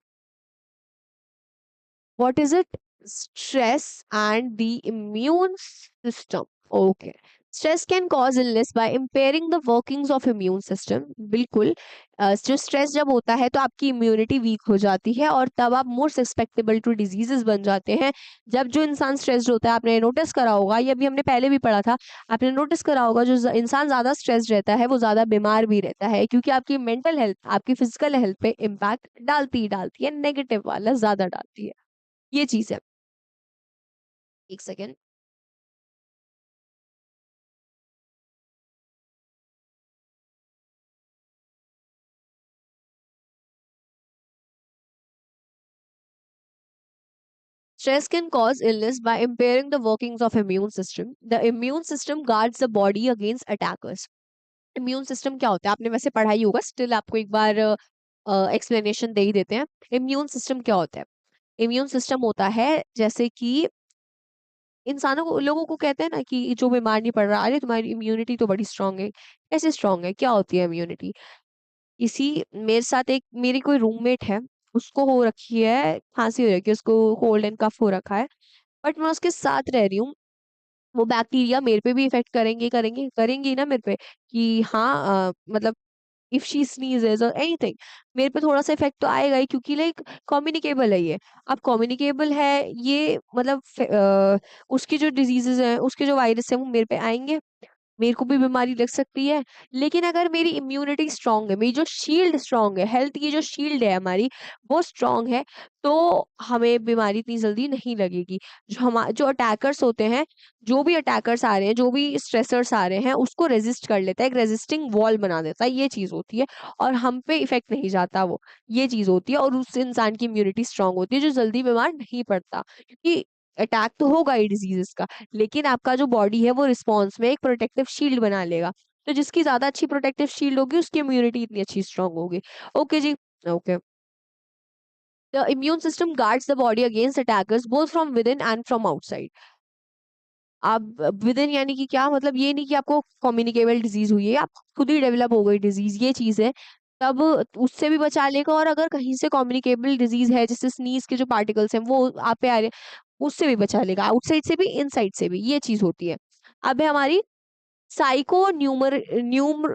what is it? Stress and the immune system. Okay. Stress can cause illness by impairing the workings of immune system. बिल्कुल। जो स्ट्रेस जब होता है तो आपकी इम्यूनिटी वीक हो जाती है और तब आप मोर सस्पेक्टेबल टू डिजीजेस बन जाते हैं। जब जो इंसान स्ट्रेस्ड होता है, आपने नोटिस करा होगा, ये अभी हमने पहले भी पढ़ा था, आपने नोटिस करा होगा, जो इंसान ज्यादा स्ट्रेस्ड रहता है वो ज्यादा बीमार भी रहता है, क्योंकि आपकी मेंटल हेल्थ आपकी फिजिकल हेल्थ पे इम्पैक्ट डालती ही डालती है, नेगेटिव वाला ज्यादा डालती है, ये चीज है। एक second. Stress can cause illness by impairing the workings of immune system. The immune system guards the body against attackers. Immune system क्या होता है? आपने वैसे पढ़ा ही होगा, स्टिल आपको एक बार एक्सप्लेनेशन दे ही देते हैं। इम्यून सिस्टम क्या होता है? इम्यून सिस्टम होता है जैसे कि इंसानों को, लोगों को कहते हैं ना कि जो बीमार नहीं पड़ रहा, अरे तुम्हारी इम्यूनिटी तो बड़ी स्ट्रांग है। कैसे स्ट्रांग है? क्या होती है इम्यूनिटी? इसी, मेरे साथ एक मेरी कोई रूममेट है, उसको हो रखी है खांसी, हो रखी है उसको, कोल्ड एंड कफ हो रखा है, बट मैं उसके साथ रह रही हूँ। वो बैक्टीरिया मेरे पे भी इफेक्ट करेंगे, करेंगे करेंगी ना मेरे पे, कि हाँ मतलब इफ शी स्नीजेज और एनीथिंग, मेरे पे थोड़ा सा इफेक्ट तो आएगा ही, क्योंकि लाइक कम्युनिकेबल है ये। अब कम्युनिकेबल है ये, मतलब उसकी जो डिजीजेज हैं, उसके जो वायरस है, वो मेरे पे आएंगे, मेरे को भी बीमारी लग सकती है। लेकिन अगर मेरी इम्यूनिटी स्ट्रांग है, मेरी जो शील्ड स्ट्रांग है, हेल्थ की जो शील्ड है हमारी, वो स्ट्रांग है, तो हमें बीमारी इतनी जल्दी नहीं लगेगी। जो अटैकर्स होते हैं, जो भी अटैकर्स आ रहे हैं, जो भी स्ट्रेसर्स आ रहे हैं, उसको रेजिस्ट कर लेता है, एक रेजिस्टिंग वॉल बना देता है, ये चीज होती है। और हम पे इफेक्ट नहीं जाता वो, ये चीज होती है। और उस इंसान की इम्यूनिटी स्ट्रांग होती है, जो जल्दी बीमार नहीं पड़ता, क्योंकि अटैक तो होगा ही डिजीजेस का, लेकिन आपका जो बॉडी है वो रिस्पॉन्स में एक प्रोटेक्टिव शील्ड बना लेगा। तो जिसकी ज्यादा अच्छी प्रोटेक्टिव शील्ड होगी, उसकी इम्यूनिटी इतनी अच्छी स्ट्रांग होगी। ओके जी। Okay, the immune system guards the body against attackers both from within and from outside. आप विद इन यानी कि क्या मतलब? ये नहीं कि आपको कम्युनिकेबल डिजीज हुई है, आप खुद ही डेवलप हो गई डिजीज, ये चीज है, तब उससे भी बचा लेगा। और अगर कहीं से कम्युनिकेबल डिजीज है, जैसे स्नीज के जो पार्टिकल्स हैं वो आप पे आ रहे हैं, उससे भी बचा लेगा, आउटसाइड से भी इनसाइड से भी, ये चीज होती है। अब है हमारी साइको न्यूमर न्यूम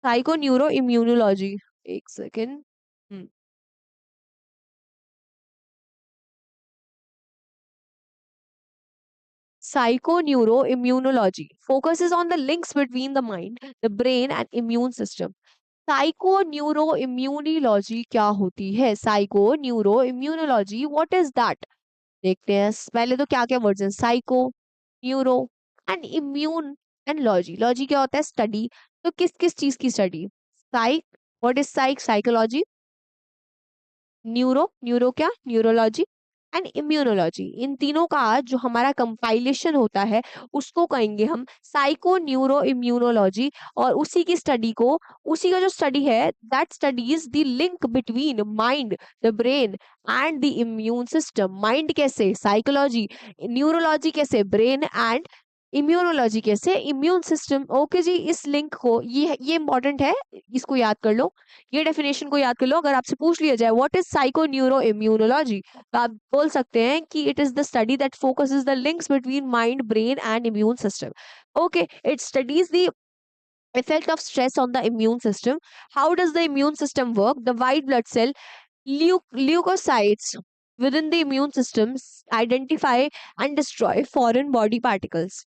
साइको न्यूरो इम्यूनोलॉजी। एक second. Psychoneuroimmunology focuses on the links between the mind, the brain and immune system. Psychoneuroimmunology क्या होती है? Psychoneuroimmunology what is that? देखते हैं। पहले तो क्या क्या वर्ड्स हैं? Psycho, neuro and immune and logy. Logy क्या होता है? स्टडी। तो किस किस चीज की स्टडी? Psych, what is psych? Psychology. Neuro, neuro क्या? Neurology and immunology. इन तीनों का जो हमारा कंपाइलेशन होता है उसको कहेंगे हम साइको न्यूरो इम्यूनोलॉजी। और उसी की स्टडी को, उसी का जो स्टडी है, that studies the link between mind, the brain and the immune system. Mind कैसे? साइकोलॉजी। न्यूरोलॉजी कैसे? ब्रेन एंड इम्यूनोलॉजी कैसे? Immune system. ओके जी, इस लिंक को, ये इंपॉर्टेंट है, इसको याद कर लो, ये डेफिनेशन को याद कर लो। अगर आपसे पूछ लिया जाए what is psycho neuro immunology, तो आप बोल सकते हैं कि it is the study that focuses the links between mind, brain and immune system. Okay, it studies the effect of stress on the immune system. How does the immune system work? The white blood cell leukocytes within the immune systems identify and destroy foreign body particles.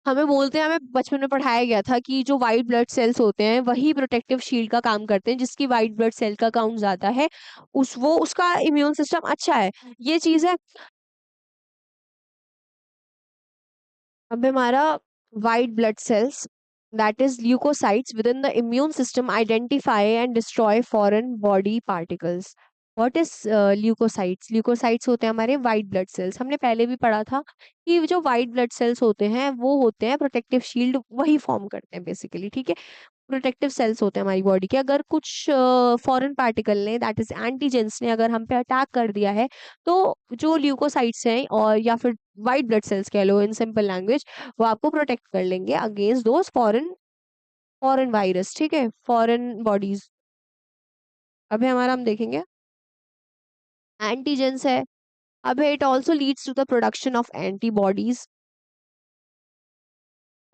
हमें बोलते हैं, हमें बचपन में पढ़ाया गया था कि जो व्हाइट ब्लड सेल्स होते हैं वही प्रोटेक्टिव शील्ड का काम करते हैं। जिसकी व्हाइट ब्लड सेल का काउंट ज्यादा है उसका इम्यून सिस्टम अच्छा है। ये चीज है। अब हमारा white blood cells, that is leukocytes within the immune system identify and destroy foreign body particles. What is leukocytes? Leukocytes होते हैं हमारे white blood cells। हमने पहले भी पढ़ा था कि जो white blood cells होते हैं वो होते हैं प्रोटेक्टिव शील्ड, वही फॉर्म करते हैं बेसिकली। ठीक है, प्रोटेक्टिव सेल्स होते हैं हमारी बॉडी के। अगर कुछ फॉरेन पार्टिकल ने, दैट इज एंटीजेंस ने, अगर हम पे अटैक कर दिया है, तो जो ल्यूकोसाइट्स हैं, और या फिर वाइट ब्लड सेल्स कह लो इन सिंपल लैंग्वेज, वो आपको प्रोटेक्ट कर लेंगे against those foreign foreign virus. ठीक है, फॉरेन बॉडीज। अभी हमारा हम देखेंगे एंटीजेंस है। अब it also leads to the production of antibodies.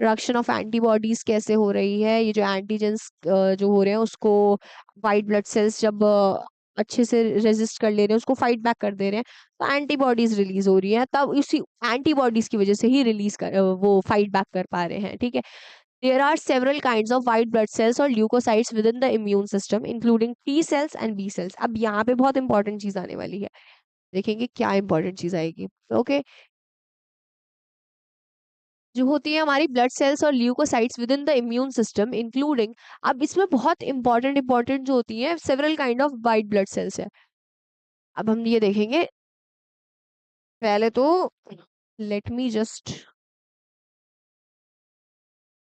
Production of antibodies कैसे हो रही है? ये जो एंटीजेंस जो हो रहे हैं उसको वाइट ब्लड सेल्स जब अच्छे से रेजिस्ट कर ले रहे हैं, उसको फाइट बैक कर दे रहे हैं, तो एंटीबॉडीज रिलीज हो रही है। तब इसी एंटीबॉडीज की वजह से ही रिलीज कर वो फाइट बैक कर पा रहे हैं। ठीक है, there are several kinds of white blood cells और leukocytes within the immune system including T cells and B cells. अब यहाँ पे बहुत इंपॉर्टेंट चीज आने वाली है, देखेंगे क्या इंपॉर्टेंट चीज आएगी। ओके, जो होती है हमारी ब्लड सेल्स और leukocytes within the immune system including. अब इसमें बहुत इंपॉर्टेंट जो होती है, several kind of white blood cells है। अब हम ये देखेंगे। पहले तो लेट मी जस्ट,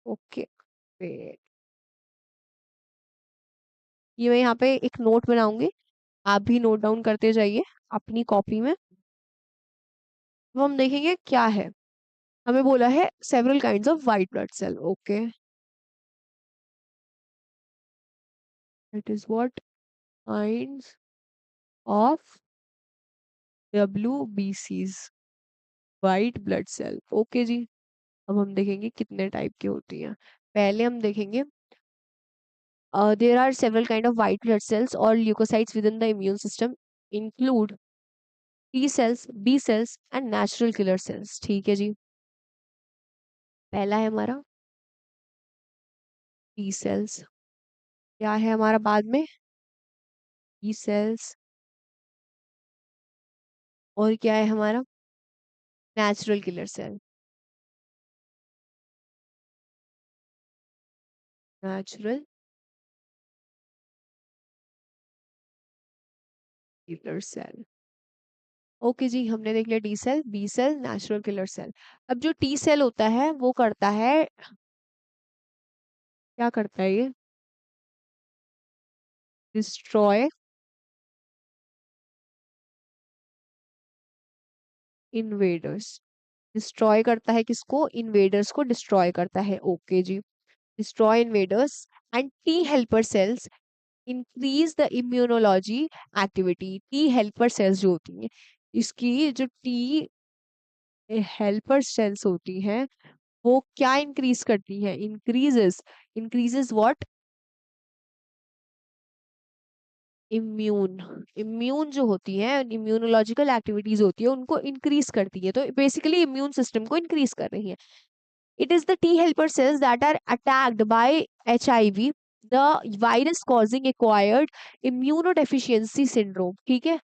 ओके, ये मैं यहाँ पे एक नोट बनाऊंगी, आप भी नोट डाउन करते जाइए अपनी कॉपी में। तो हम देखेंगे क्या है। हमें बोला है several kinds of white blood cell. Okay, it is what kinds of WBCs, white blood cell. Okay जी, अब हम देखेंगे कितने टाइप की होती हैं। पहले हम देखेंगे there are several kind of white blood cells और leukocytes within the immune system include T cells, B cells and natural killer cells. ठीक है जी, पहला है हमारा टी सेल्स। क्या है हमारा बाद में? T cells. और क्या है हमारा? Natural killer cell. Natural killer cell. Okay जी, हमने देख लिया T cell, B cell, natural killer cell. अब जो टी सेल होता है वो करता है, क्या करता है ये? Destroy invaders. डिस्ट्रॉय करता है किसको? इन्वेडर्स को डिस्ट्रॉय करता है। ओके जी, destroy invaders and T helper cells increase the immunology activity. T helper cells जो होती हैं, इसकी जो टी हेल्पर सेल्स होती हैं वो क्या इंक्रीज करती है? Increases, increases what? Immune immune जो होती है, इम्यूनोलॉजिकल एक्टिविटीज होती है, उनको इंक्रीज करती है। तो बेसिकली इम्यून सिस्टम को इंक्रीज कर रही है। It is the T helper cells that are attacked by HIV, the virus causing acquired immunodeficiency syndrome. ठीक है।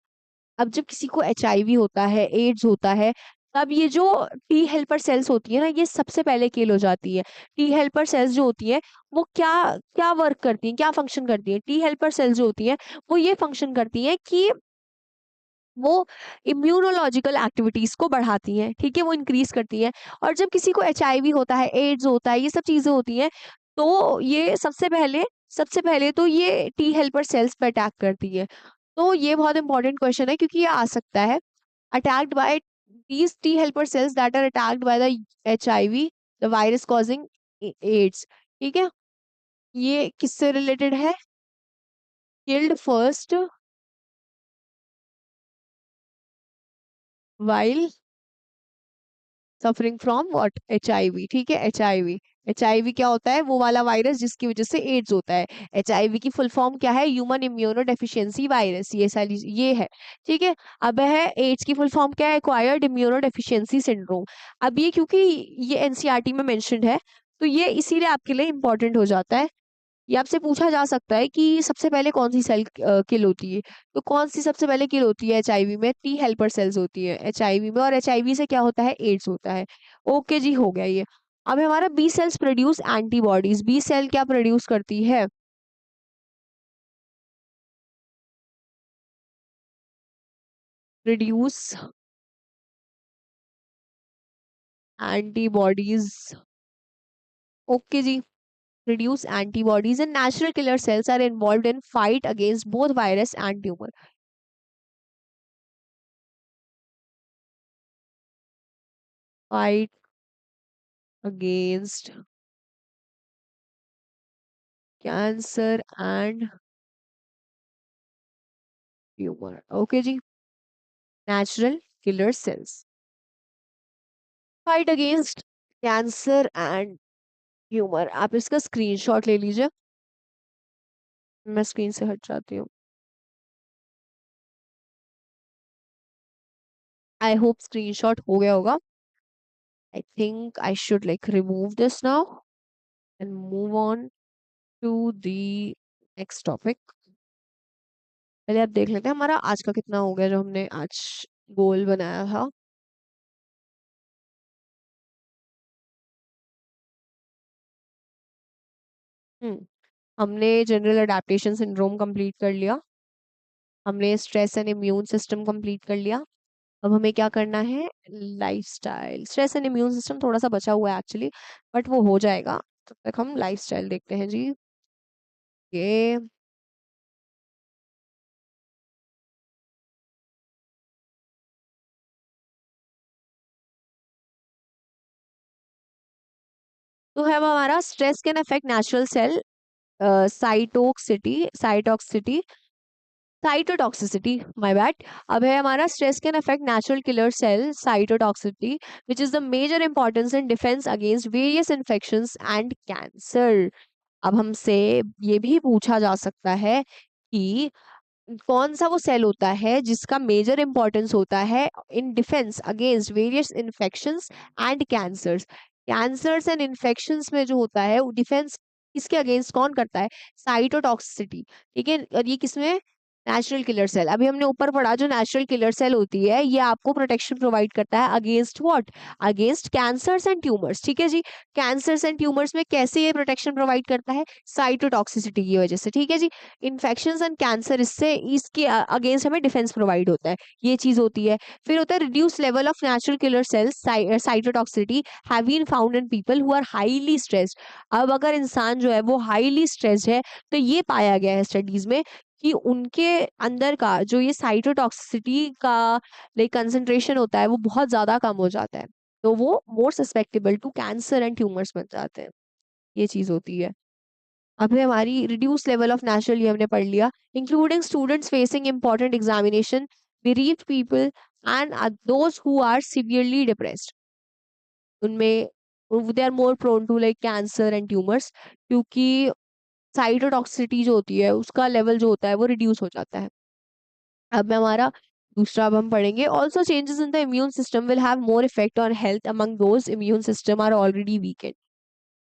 अब जब किसी को HIV होता है, एड्स होता है, तब ये जो टी हेल्पर सेल्स होती है ना, ये सबसे पहले किल हो जाती है। टी हेल्पर सेल्स जो होती है, वो क्या क्या वर्क करती हैं, क्या फंक्शन करती हैं? टी हेल्पर सेल्स जो होती हैं, वो ये फंक्शन करती हैं कि वो इम्यूनोलॉजिकल एक्टिविटीज को बढ़ाती हैं। ठीक है, वो इंक्रीज करती हैं। और जब किसी को HIV होता है, एड्स होता है, ये सब चीजें होती हैं, तो ये सबसे पहले तो ये टी हेल्पर सेल्स पे अटैक करती है। तो ये बहुत इंपॉर्टेंट क्वेश्चन है, क्योंकि ये आ सकता है, attacked by these T helper cells that are attacked by the HIV, the virus causing AIDS। ठीक है, ये किससे रिलेटेड है? killed first while suffering from what? HIV। ठीक है, HIV क्या होता है? वो वाला वायरस जिसकी वजह से एड्स होता है। HIV की फुल फॉर्म क्या है? Human immuno deficiency virus. ये सारी ये है। ठीक है। अब है एड्स की फुल फॉर्म क्या है? Acquired immuno deficiency syndrome. अब ये क्योंकि ये NCERT में मेंशन्ड है, तो ये इसीलिए आपके लिए इंपॉर्टेंट हो जाता है। ये आपसे पूछा जा सकता है कि सबसे पहले कौन सी सेल किल होती है। तो कौन सी सबसे पहले किल होती है HIV में? टी हेल्पर सेल्स होती है HIV में, और HIV से क्या होता है? एड्स होता है। ओके जी, हो गया ये। अब हमारा B cells produce antibodies. B cell क्या प्रोड्यूस करती है? Produce antibodies. ओके जी। Produce antibodies and natural killer cells are involved in fight against both virus and tumour. Fight against cancer and tumour. Okay जी। Natural killer cells fight against cancer and tumour. आप इसका screenshot ले लीजिए। मैं screen से हट जाती हूँ। आई होप स्क्रीनशॉट हो गया होगा। I think I should like remove this now and move on to the next topic. पहले आप देख लेते हैं हमारा आज का कितना हो गया, जो हमने आज गोल बनाया था। हम्म हमने जनरल अडेप्टेशन सिंड्रोम कंप्लीट कर लिया। हमने stress and immune system complete कर लिया। अब हमें क्या करना है? Lifestyle. Stress and immune system थोड़ा सा बचा हुआ है एक्चुअली, बट वो हो जाएगा। तब तक हम लाइफस्टाइल देखते हैं जी। ये तो है हमारा stress can affect natural cell cytotoxicity cytotoxicity cytotoxicity, my bad. अब है हमारा stress can affect natural killer cell cytotoxicity, which is the major importance in defence against various infections and cancer. अब हमसे ये भी पूछा जा सकता है कि कौन सा वो सेल होता है जिसका मेजर इंपॉर्टेंस होता है इन defence against various infections and cancers. Cancers and infections में जो होता है वो डिफेंस इसके अगेंस्ट कौन करता है? साइटोटॉक्सिसिटी। ठीक है, और ये किसमें? Natural killer cell. अभी हमने ऊपर पढ़ा, जो नेचुरल किलर सेल होती है ये आपको प्रोटेक्शन प्रोवाइड करता है against what? Against cancers and tumours. ठीक है जी। कैंसर्स एंड ट्यूमर्स में कैसे ये प्रोटेक्शन प्रोवाइड करता है? साइटोटॉक्सिसिटी की वजह से। ठीक है जी। इन्फेक्शंस एंड कैंसर, इससे इसके अगेंस्ट हमें डिफेंस प्रोवाइड होता है, ये चीज होती है। फिर होता है reduce level of natural killer cells cytotoxicity have been found in people who are highly stressed. अब अगर इंसान जो है वो हाईली स्ट्रेस्ड है, तो ये पाया गया है स्टडीज में कि उनके अंदर का जो ये साइटोटॉक्सिसिटी का लाइक कंसंट्रेशन होता है वो बहुत ज्यादा कम हो जाता है, तो वो मोर susceptible to cancer and tumours बन जाते हैं। ये चीज होती है। अभी हमारी रिड्यूस लेवल ऑफ नेचुरल, ये हमने पढ़ लिया। Including students facing important examination, bereaved people and those who are severely depressed, उनमें they are more prone to like cancer and tumours, क्योंकि साइटोटॉक्सिसिटी जो होती है उसका लेवल जो होता है वो रिड्यूस हो जाता है। अब हम पढ़ेंगे also changes in the immune system will have more effect on health among those immune system are already weakened.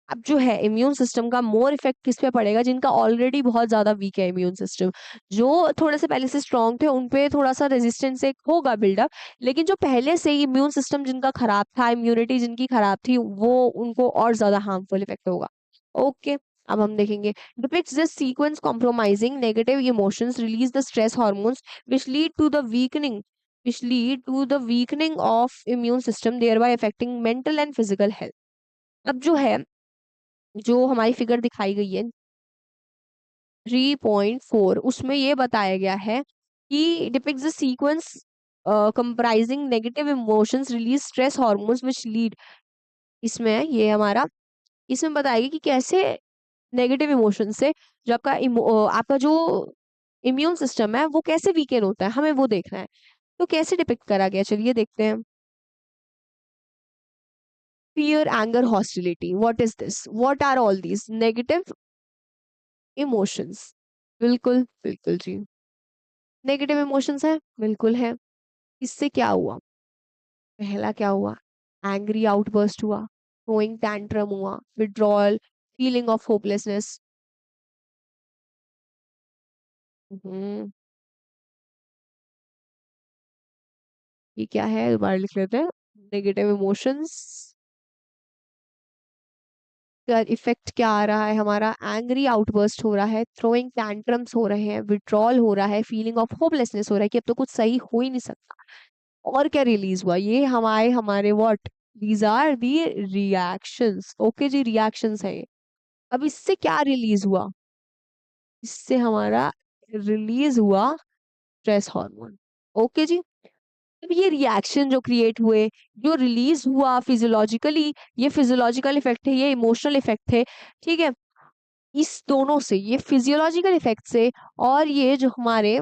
अब जो है इम्यून सिस्टम का मोर इफेक्ट किस पे पड़ेगा, जिनका ऑलरेडी बहुत ज्यादा वीक है इम्यून सिस्टम। जो थोड़े से पहले से स्ट्रांग थे उन पे थोड़ा सा रेजिस्टेंस एक होगा बिल्डअप, लेकिन जो पहले से ही इम्यून सिस्टम जिनका खराब था, इम्यूनिटी जिनकी खराब थी, वो उनको और ज्यादा हार्मफुल इफेक्ट होगा। ओके, अब हम देखेंगे depicts this sequence compromising negative emotions release the stress hormones which lead to the weakening of immune system thereby affecting mental and physical health। अब जो है, जो हमारी फिगर दिखाई गई है 3.4, उसमें ये बताया गया है कि depicts the sequence comprising negative emotions release stress hormones which lead. इसमें ये हमारा, इसमें बताएगी कि कैसे नेगेटिव इमोशन से जो आपका जो इम्यून सिस्टम है वो कैसे वीकेन होता है, हमें वो देखना है। तो कैसे डिपिक्ट करा गया, चलिए देखते हैं। Fear, anger, hostility, what is this, what are all these negative emotions? बिल्कुल बिल्कुल जी, नेगेटिव इमोशंस है, बिल्कुल है। इससे क्या हुआ, पहला क्या हुआ, एंग्री आउटबर्स्ट हुआ, थ्रोइंग टैंट्रम हुआ, विड्रॉल, फीलिंग ऑफ होपलेसनेस। हम्म, ये क्या है, दोबारा लिख लेते हैं। नेगेटिव इमोशंस का इफेक्ट क्या आ रहा है, हमारा एंग्री आउटबर्स्ट हो रहा है, थ्रोइंग टैंट्रम्स हो रहे हैं, विड्रॉल हो रहा है, फीलिंग ऑफ होपलेसनेस हो रहा है कि अब तो कुछ सही हो ही नहीं सकता। और क्या रिलीज हुआ, ये हमारे हमारे what, these are the reactions. Okay जी, रिएक्शंस है ये। अब इससे क्या रिलीज हुआ, इससे हमारा रिलीज हुआ स्ट्रेस हार्मोन। ओके जी, अब ये रिएक्शन जो क्रिएट हुए, जो रिलीज हुआ फिजियोलॉजिकली, ये फिजियोलॉजिकल इफेक्ट है, ये इमोशनल इफेक्ट है। ठीक है, इस दोनों से, ये फिजियोलॉजिकल इफेक्ट से और ये जो हमारे,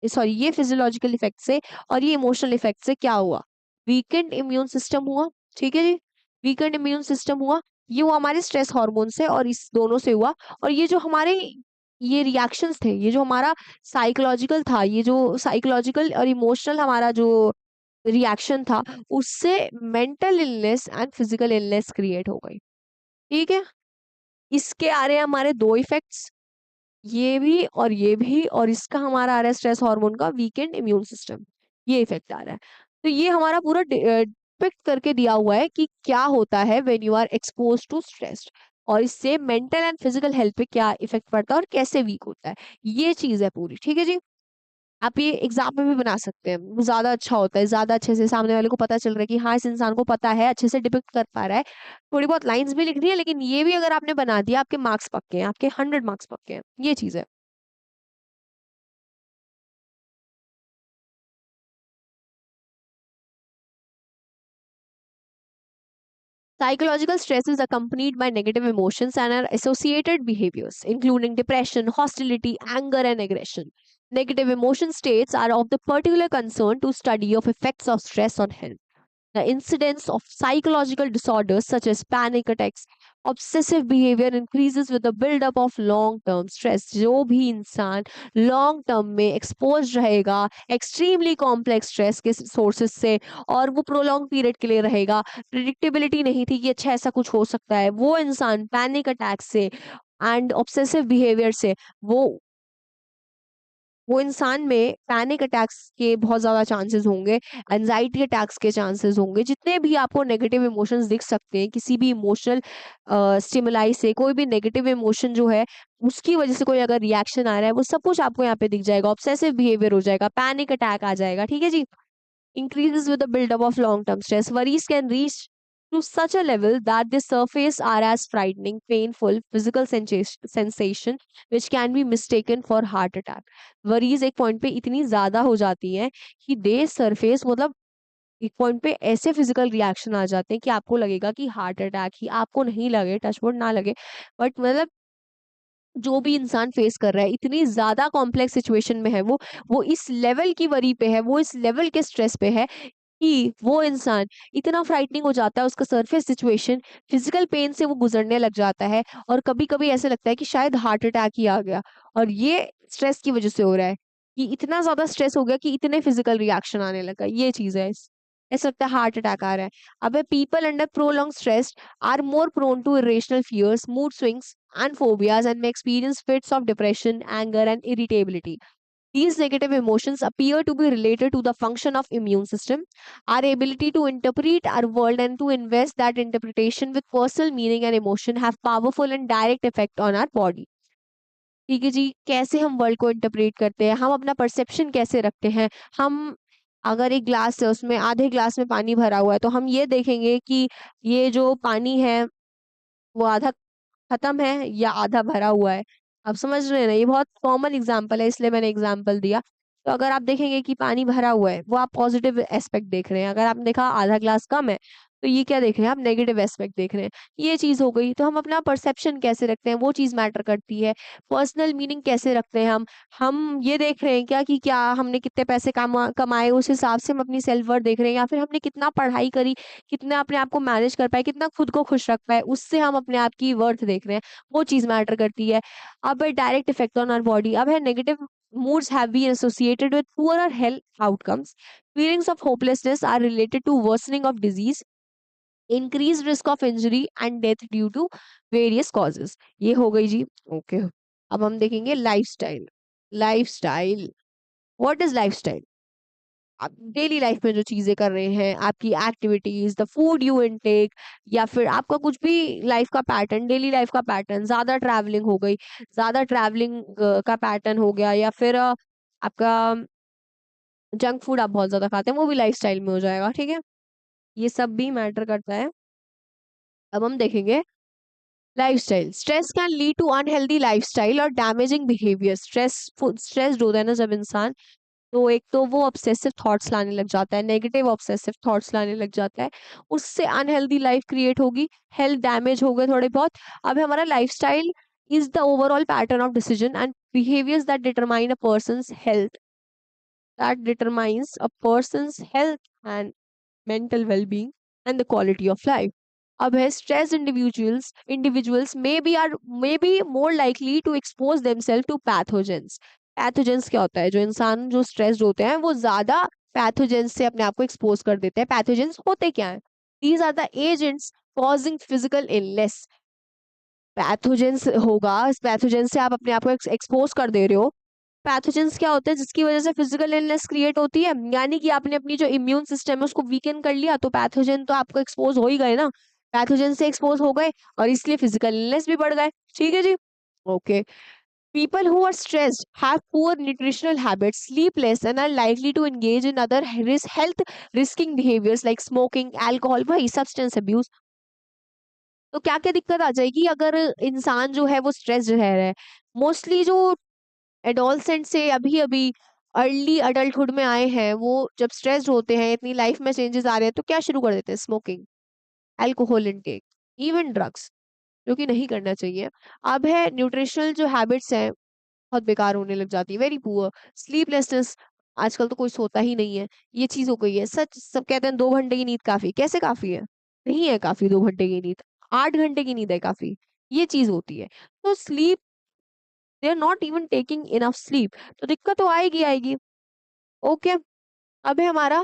सॉरी, ये फिजियोलॉजिकल इफेक्ट से और ये इमोशनल इफेक्ट से क्या हुआ, वीकेंड इम्यून सिस्टम हुआ। ठीक है जी, वीकेंड इम्यून सिस्टम हुआ, ये हुआ हमारे स्ट्रेस हार्मोन से और इस दोनों से हुआ। और ये जो हमारे ये रिएक्शंस थे, ये जो हमारा साइकोलॉजिकल था, ये जो साइकोलॉजिकल और इमोशनल हमारा जो रिएक्शन था, उससे mental illness and physical illness create हो गई। ठीक है, इसके आ रहे हैं हमारे दो इफेक्ट्स, ये भी और ये भी, और इसका हमारा आ रहा है स्ट्रेस हार्मोन का वीकेंड इम्यून सिस्टम, ये इफेक्ट आ रहा है। तो ये हमारा पूरा डिपिक्ट करके दिया हुआ है कि क्या होता है when you are expose to stress, और इससे मेंटल एंड फिजिकल हेल्थ पे क्या इफेक्ट पड़ता है और कैसे वीक होता है, ये चीज है पूरी। ठीक है जी, आप ये एग्जाम में भी बना सकते हैं, वो ज्यादा अच्छा होता है, ज्यादा अच्छे से सामने वाले को पता चल रहा है कि हाँ इस इंसान को पता है, अच्छे से डिपिक्ट कर पा रहा है। थोड़ी बहुत लाइंस भी लिख रही है, लेकिन ये भी अगर आपने बना दिया, आपके मार्क्स पक्के हैं, आपके 100 मार्क्स पक्के हैं, ये चीज है। Psychological stress is accompanied by negative emotions and are associated behaviors, including depression, hostility, anger, and aggression. Negative emotion states are of the particular concern to study of effects of stress on health. The incidence of psychological disorders such as panic attacks, obsessive behavior increases with the buildup of long term stress। जो भी इंसान long term में expose रहेगा extremely complex stress के sources से, और वो prolong period के लिए रहेगा, प्रिडिक्टेबिलिटी नहीं थी कि अच्छा ऐसा कुछ हो सकता है, वो इंसान पैनिक अटैक से एंड ऑब्सेसिव बिहेवियर से, वो वो इंसान में पैनिक अटैक्स के बहुत ज़्यादा चांसेस होंगे, एंजाइटी अटैक्स के चांसेस होंगे, जितने भी आपको नेगेटिव इमोशंस दिख सकते हैं किसी भी इमोशनल स्टिमुलाई से, कोई भी नेगेटिव इमोशन जो है उसकी वजह से कोई अगर रिएक्शन आ रहा है, वो सब कुछ आपको यहाँ पे दिख जाएगा, ऑब्सेसिव बिहेवियर हो जाएगा, पैनिक अटैक आ जाएगा। ठीक है जी, increases with the buildup of long-term stress. Worries can reach to such a level that the surface are as frightening, painful, physical sensation which can be mistaken for heart attack. Worries एक point पे इतनी ज्यादा हो जाती हैं कि दे surface, मतलब एक पॉइंट पे ऐसे फिजिकल रिएक्शन आ जाते हैं कि आपको लगेगा कि हार्ट अटैक ही, आपको नहीं लगे, टचवुड ना लगे, बट मतलब जो भी इंसान फेस कर रहा है इतनी ज्यादा कॉम्प्लेक्स सिचुएशन में है, वो इस लेवल की वरी पे है, वो इस लेवल के स्ट्रेस पे है कि वो इंसान इतना फ्राइटनिंग हो जाता है, उसका सरफेस सिचुएशन फिजिकल पेन से वो गुजरने लग जाता है और कभी-कभी ऐसा लगता है कि शायद हार्ट अटैक ही आ गया और ये स्ट्रेस की वजह से हो रहा है कि इतना ज़्यादा स्ट्रेस हो गया कि इतने फिजिकल रिएक्शन आने लगा, ये चीज़ है। ऐसा लगता है हार्ट अटैक आ रहा है। अब people under prolonged stress are more prone to irrational fears, mood swings and phobias and may experience fits of depression, anger, and irritability. These negative emotions appear to be related to the function of immune system, our ability to interpret our world and to invest that interpretation with personal meaning and emotion have powerful and direct effect on our body. ठीक है जी, कैसे हम world को interpret करते हैं, हम अपना perception कैसे रखते हैं, हम अगर एक ग्लास है उसमें आधे ग्लास में पानी भरा हुआ है तो हम ये देखेंगे कि ये जो पानी है वो आधा खत्म है या आधा भरा हुआ है। आप समझ रहे हैं ना? ये बहुत कॉमन एग्ज़ाम्पल है इसलिए मैंने एग्ज़ाम्पल दिया। तो अगर आप देखेंगे कि पानी भरा हुआ है, वो आप पॉज़िटिव एस्पेक्ट देख रहे हैं। अगर आपने देखा आधा ग्लास कम है, तो ये क्या देख रहे हैं आप नेगेटिव एस्पेक्ट देख रहे हैं। ये चीज़ हो गई। तो हम अपना परसेप्शन कैसे रखते हैं वो चीज़ मैटर करती है। पर्सनल मीनिंग कैसे रखते हैं हम ये देख रहे हैं क्या कि क्या हमने कितने पैसे कमाए उस हिसाब से हम अपनी सेल्फ वर्थ देख रहे हैं या फिर हमने कितना पढ़ाई करी, कितना अपने आप को मैनेज कर पाए, कितना खुद को खुश रख पाए, उससे हम अपने आप की वर्थ देख रहे हैं, वो चीज़ मैटर करती है। अब direct effect on our body, अब है negative moods have been associated with poorer health outcomes. Feelings of hopelessness are related to worsening of disease, increased risk of injury and death due to various causes. ये हो गई जी। Okay, अब हम देखेंगे lifestyle. Lifestyle, what is lifestyle? आप daily life में जो चीज़ें कर रहे हैं, आपकी activities, the food you intake या फिर आपका कुछ भी लाइफ का पैटर्न, डेली लाइफ का पैटर्न, ज़्यादा ट्रैवलिंग हो गई, ज़्यादा ट्रैवलिंग का पैटर्न हो गया या फिर आपका जंक फूड आप बहुत ज़्यादा खाते हैं, वो भी लाइफ़स्टाइल में हो जाएगा, ठीक है? ये सब भी मैटर करता है। अब हम देखेंगे lifestyle. Stress can lead to unhealthy lifestyle और डैमेजिंग बिहेवियर। स्ट्रेस्ड होता है ना जब इंसान, तो एक तो वो ऑब्सेसिव थॉट्स लाने लग जाता है, नेगेटिव ऑब्सेसिव थॉट्स लाने लग जाता है, उससे अनहेल्दी लाइफ क्रिएट होगी, हेल्थ डैमेज हो गए थोड़े बहुत। अब हमारा lifestyle is the overall pattern of decision and behaviours that determine a persons health, that determines a person's health and mental well-being and the quality of life. अब है stressed individuals may be more likely to expose themselves to pathogens. Pathogens क्या होता है? जो इंसान जो stressed होते हैं वो ज्यादा pathogens से अपने आप को expose कर देते हैं। Pathogens होते क्या हैं? These are the agents causing physical illness. Pathogens होगा, इस पैथोजेन से आप अपने आप को एक्सपोज कर दे रहे हो। पैथोजेंस क्या होते हैं जिसकी वजह से फिजिकल इलनेस क्रिएट होती है, यानी कि आपने अपनी जो इम्यून सिस्टम है उसको वीकेन कर लिया, तो पैथोजेन तो आपको एक्सपोज हो ही गए ना, पैथोजेन से एक्सपोज हो गए और इसलिए फिजिकल इलनेस भी बढ़ गए। ठीक है जी। Okay, people who are stressed have poor nutritional habits, sleep less, and are likely to engage in other health risking behaviors like smoking, alcohol, भाई substance abuse। तो क्या-क्या दिक्कत आ जाएगी अगर इंसान जो है वो स्ट्रेस्ड रह रहा है। मोस्टली जो एडोलसेंट से अभी-अभी अर्ली अडल्टहुड में आए हैं, वो जब स्ट्रेस्ड होते हैं, इतनी लाइफ में चेंजेस आ रहे हैं, तो क्या शुरू कर देते हैं? Smoking, alcohol intake, even drugs, जो कि नहीं करना चाहिए। अब है न्यूट्रिशनल जो हैबिट्स हैं, बहुत बेकार होने लग जाती है, वेरी पुअर, स्लीपलेसनेस, आजकल तो कोई सोता ही नहीं है, ये चीज़ हो गई है। सच सब कहते हैं 2 घंटे की नींद काफ़ी, कैसे काफ़ी है? नहीं है काफ़ी 2 घंटे की नींद, 8 घंटे की नींद है काफ़ी, ये चीज़ होती है। तो sleep, they are not even taking enough sleep, तो दिक्कत तो आएगी आएगी। ओके, अब है हमारा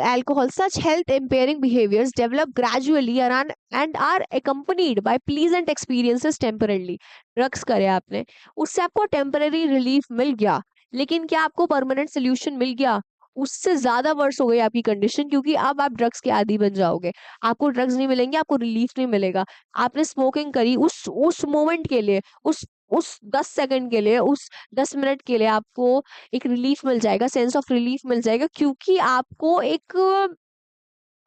alcohol. Such health impairing behaviors develop gradually and are accompanied by pleasant experiences temporarily. Drugs करे आपने, उससे आपको टेम्पररी रिलीफ मिल गया, लेकिन क्या आपको परमानेंट सोल्यूशन मिल गया? उससे ज्यादा वर्स हो गई आपकी कंडीशन, क्योंकि अब आप ड्रग्स के आदी बन जाओगे। आपको ड्रग्स नहीं मिलेंगे, आपको रिलीफ नहीं मिलेगा। आपने स्मोकिंग करी उस मोमेंट के लिए, उस 10 सेकंड के लिए, उस 10 मिनट के लिए आपको एक रिलीफ मिल जाएगा, सेंस ऑफ रिलीफ मिल जाएगा, क्योंकि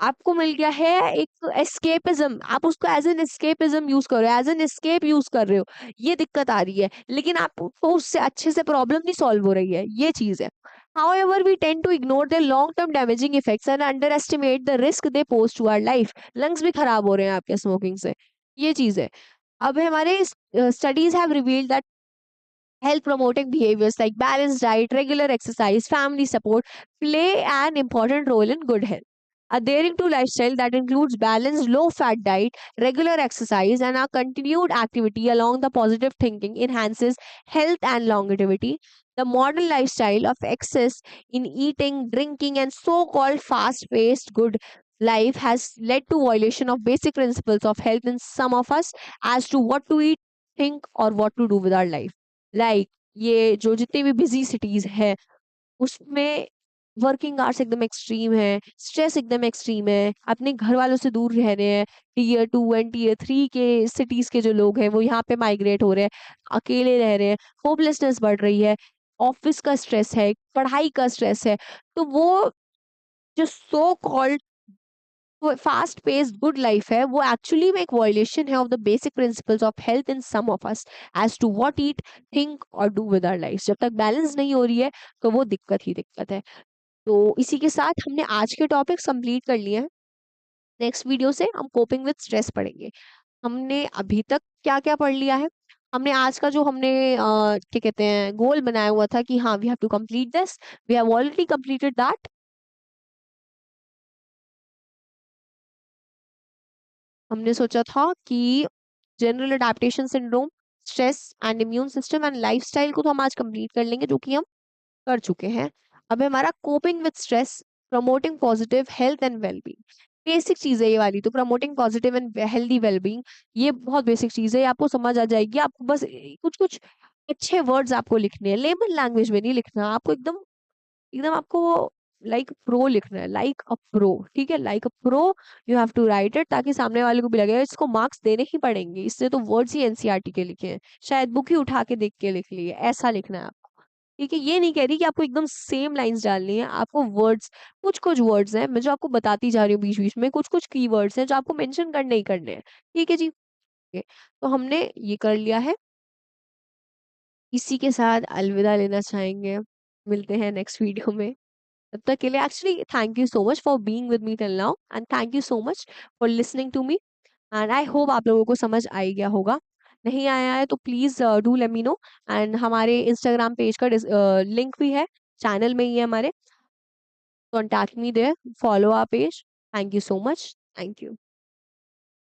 आपको मिल गया है एक एस्केपिज्म। आप उसको एज एन एस्केपिज्म यूज कर रहे हो, एज एन एस्केप यूज कर रहे हो। ये दिक्कत आ रही है, लेकिन आपको उससे अच्छे से प्रॉब्लम नहीं सॉल्व हो रही है, ये चीज है। However, we tend to ignore their long-term damaging effects and underestimate the risk they pose to our life. Lungs भी खराब हो रहे हैं आपके स्मोकिंग से, ये चीज है। अब हमारे studies have revealed Health promoting behaviors like balanced diet, regular exercise, family support play an important role in good health. Adhering to lifestyle that includes balanced low fat diet, regular exercise, and a continued activity along the positive thinking enhances health and longevity. The modern lifestyle of excess in eating, drinking, and so called fast paced good life has led to violation of basic principles of health in some of us as to what to eat, think, or what to do with our life. Like ये जो जितनी भी busy cities है उसमें working hours एकदम extreme है, stress एकदम extreme है, अपने घर वालों से दूर रह रहे हैं। टीयर 2 एंड टीयर 3 के सिटीज के जो लोग हैं वो यहाँ पे माइग्रेट हो रहे हैं, अकेले रह रहे हैं, होपलेसनेस बढ़ रही है, ऑफिस का स्ट्रेस है, पढ़ाई का स्ट्रेस है। तो वो जो सो कॉल्ड वो फास्ट पेस्ड गुड लाइफ है वो एक्चुअली में एक वायलेशन है of the basic principles of health in some of us as to what eat, think और डू विद आवर लाइफ। जब तक बैलेंस नहीं हो रही है तो वो दिक्कत ही दिक्कत है। तो इसी के साथ हमने आज के टॉपिक्स कंप्लीट कर लिए हैं। नेक्स्ट वीडियो से हम कोपिंग विद स्ट्रेस पढ़ेंगे। हमने अभी तक क्या क्या पढ़ लिया है? हमने आज का जो हमने क्या कहते हैं गोल बनाया हुआ था कि हाँ we have to complete this, we have already completed that. हमने सोचा था कि general adaptation syndrome, stress and immune system and lifestyle को तो हम आज कंप्लीट कर लेंगे, जो कि हम कर चुके हैं। अब है हमारा coping with stress, promoting positive health and wellbeing. Basic चीज है ये वाली, तो promoting positive and healthy wellbeing ये बहुत बेसिक चीज है, ये आपको समझ आ जाएगी। आपको बस कुछ कुछ अच्छे वर्ड्स आपको लिखने हैं, लेमन लैंग्वेज में नहीं लिखना, आपको एकदम एकदम आपको लाइक प्रो लिखना है, लाइक अ प्रो। ठीक है, like a pro you have to write it, ताकि सामने वाले को भी लगे इसको मार्क्स देने ही पड़ेंगे, इसने तो वर्ड्स ही एनसीईआरटी के लिखे हैं, शायद बुक ही उठा के देख के लिख ली है, ऐसा लिखना है आपको। ठीक है, ये नहीं कह रही कि आपको एकदम सेम लाइंस डालनी है, आपको वर्ड्स कुछ कुछ वर्ड्स हैं मैं जो आपको बताती जा रही हूँ बीच बीच में, कुछ कुछ की वर्ड्स हैं जो आपको मेंशन करने ही करने हैं। ठीक है जी। Okay, तो हमने ये कर लिया है। इसी के साथ अलविदा लेना चाहेंगे, मिलते हैं नेक्स्ट वीडियो में। तब तक के लिए actually thank you so much for being with me till now and thank you so much for listening to me and I hope आप लोगों को समझ आ ही गया होगा। नहीं आया है तो please do let me know. And हमारे इंस्टाग्राम पेज का लिंक भी है, चैनल में ही है हमारे, contact me there, follow our page. Thank you so much, thank you.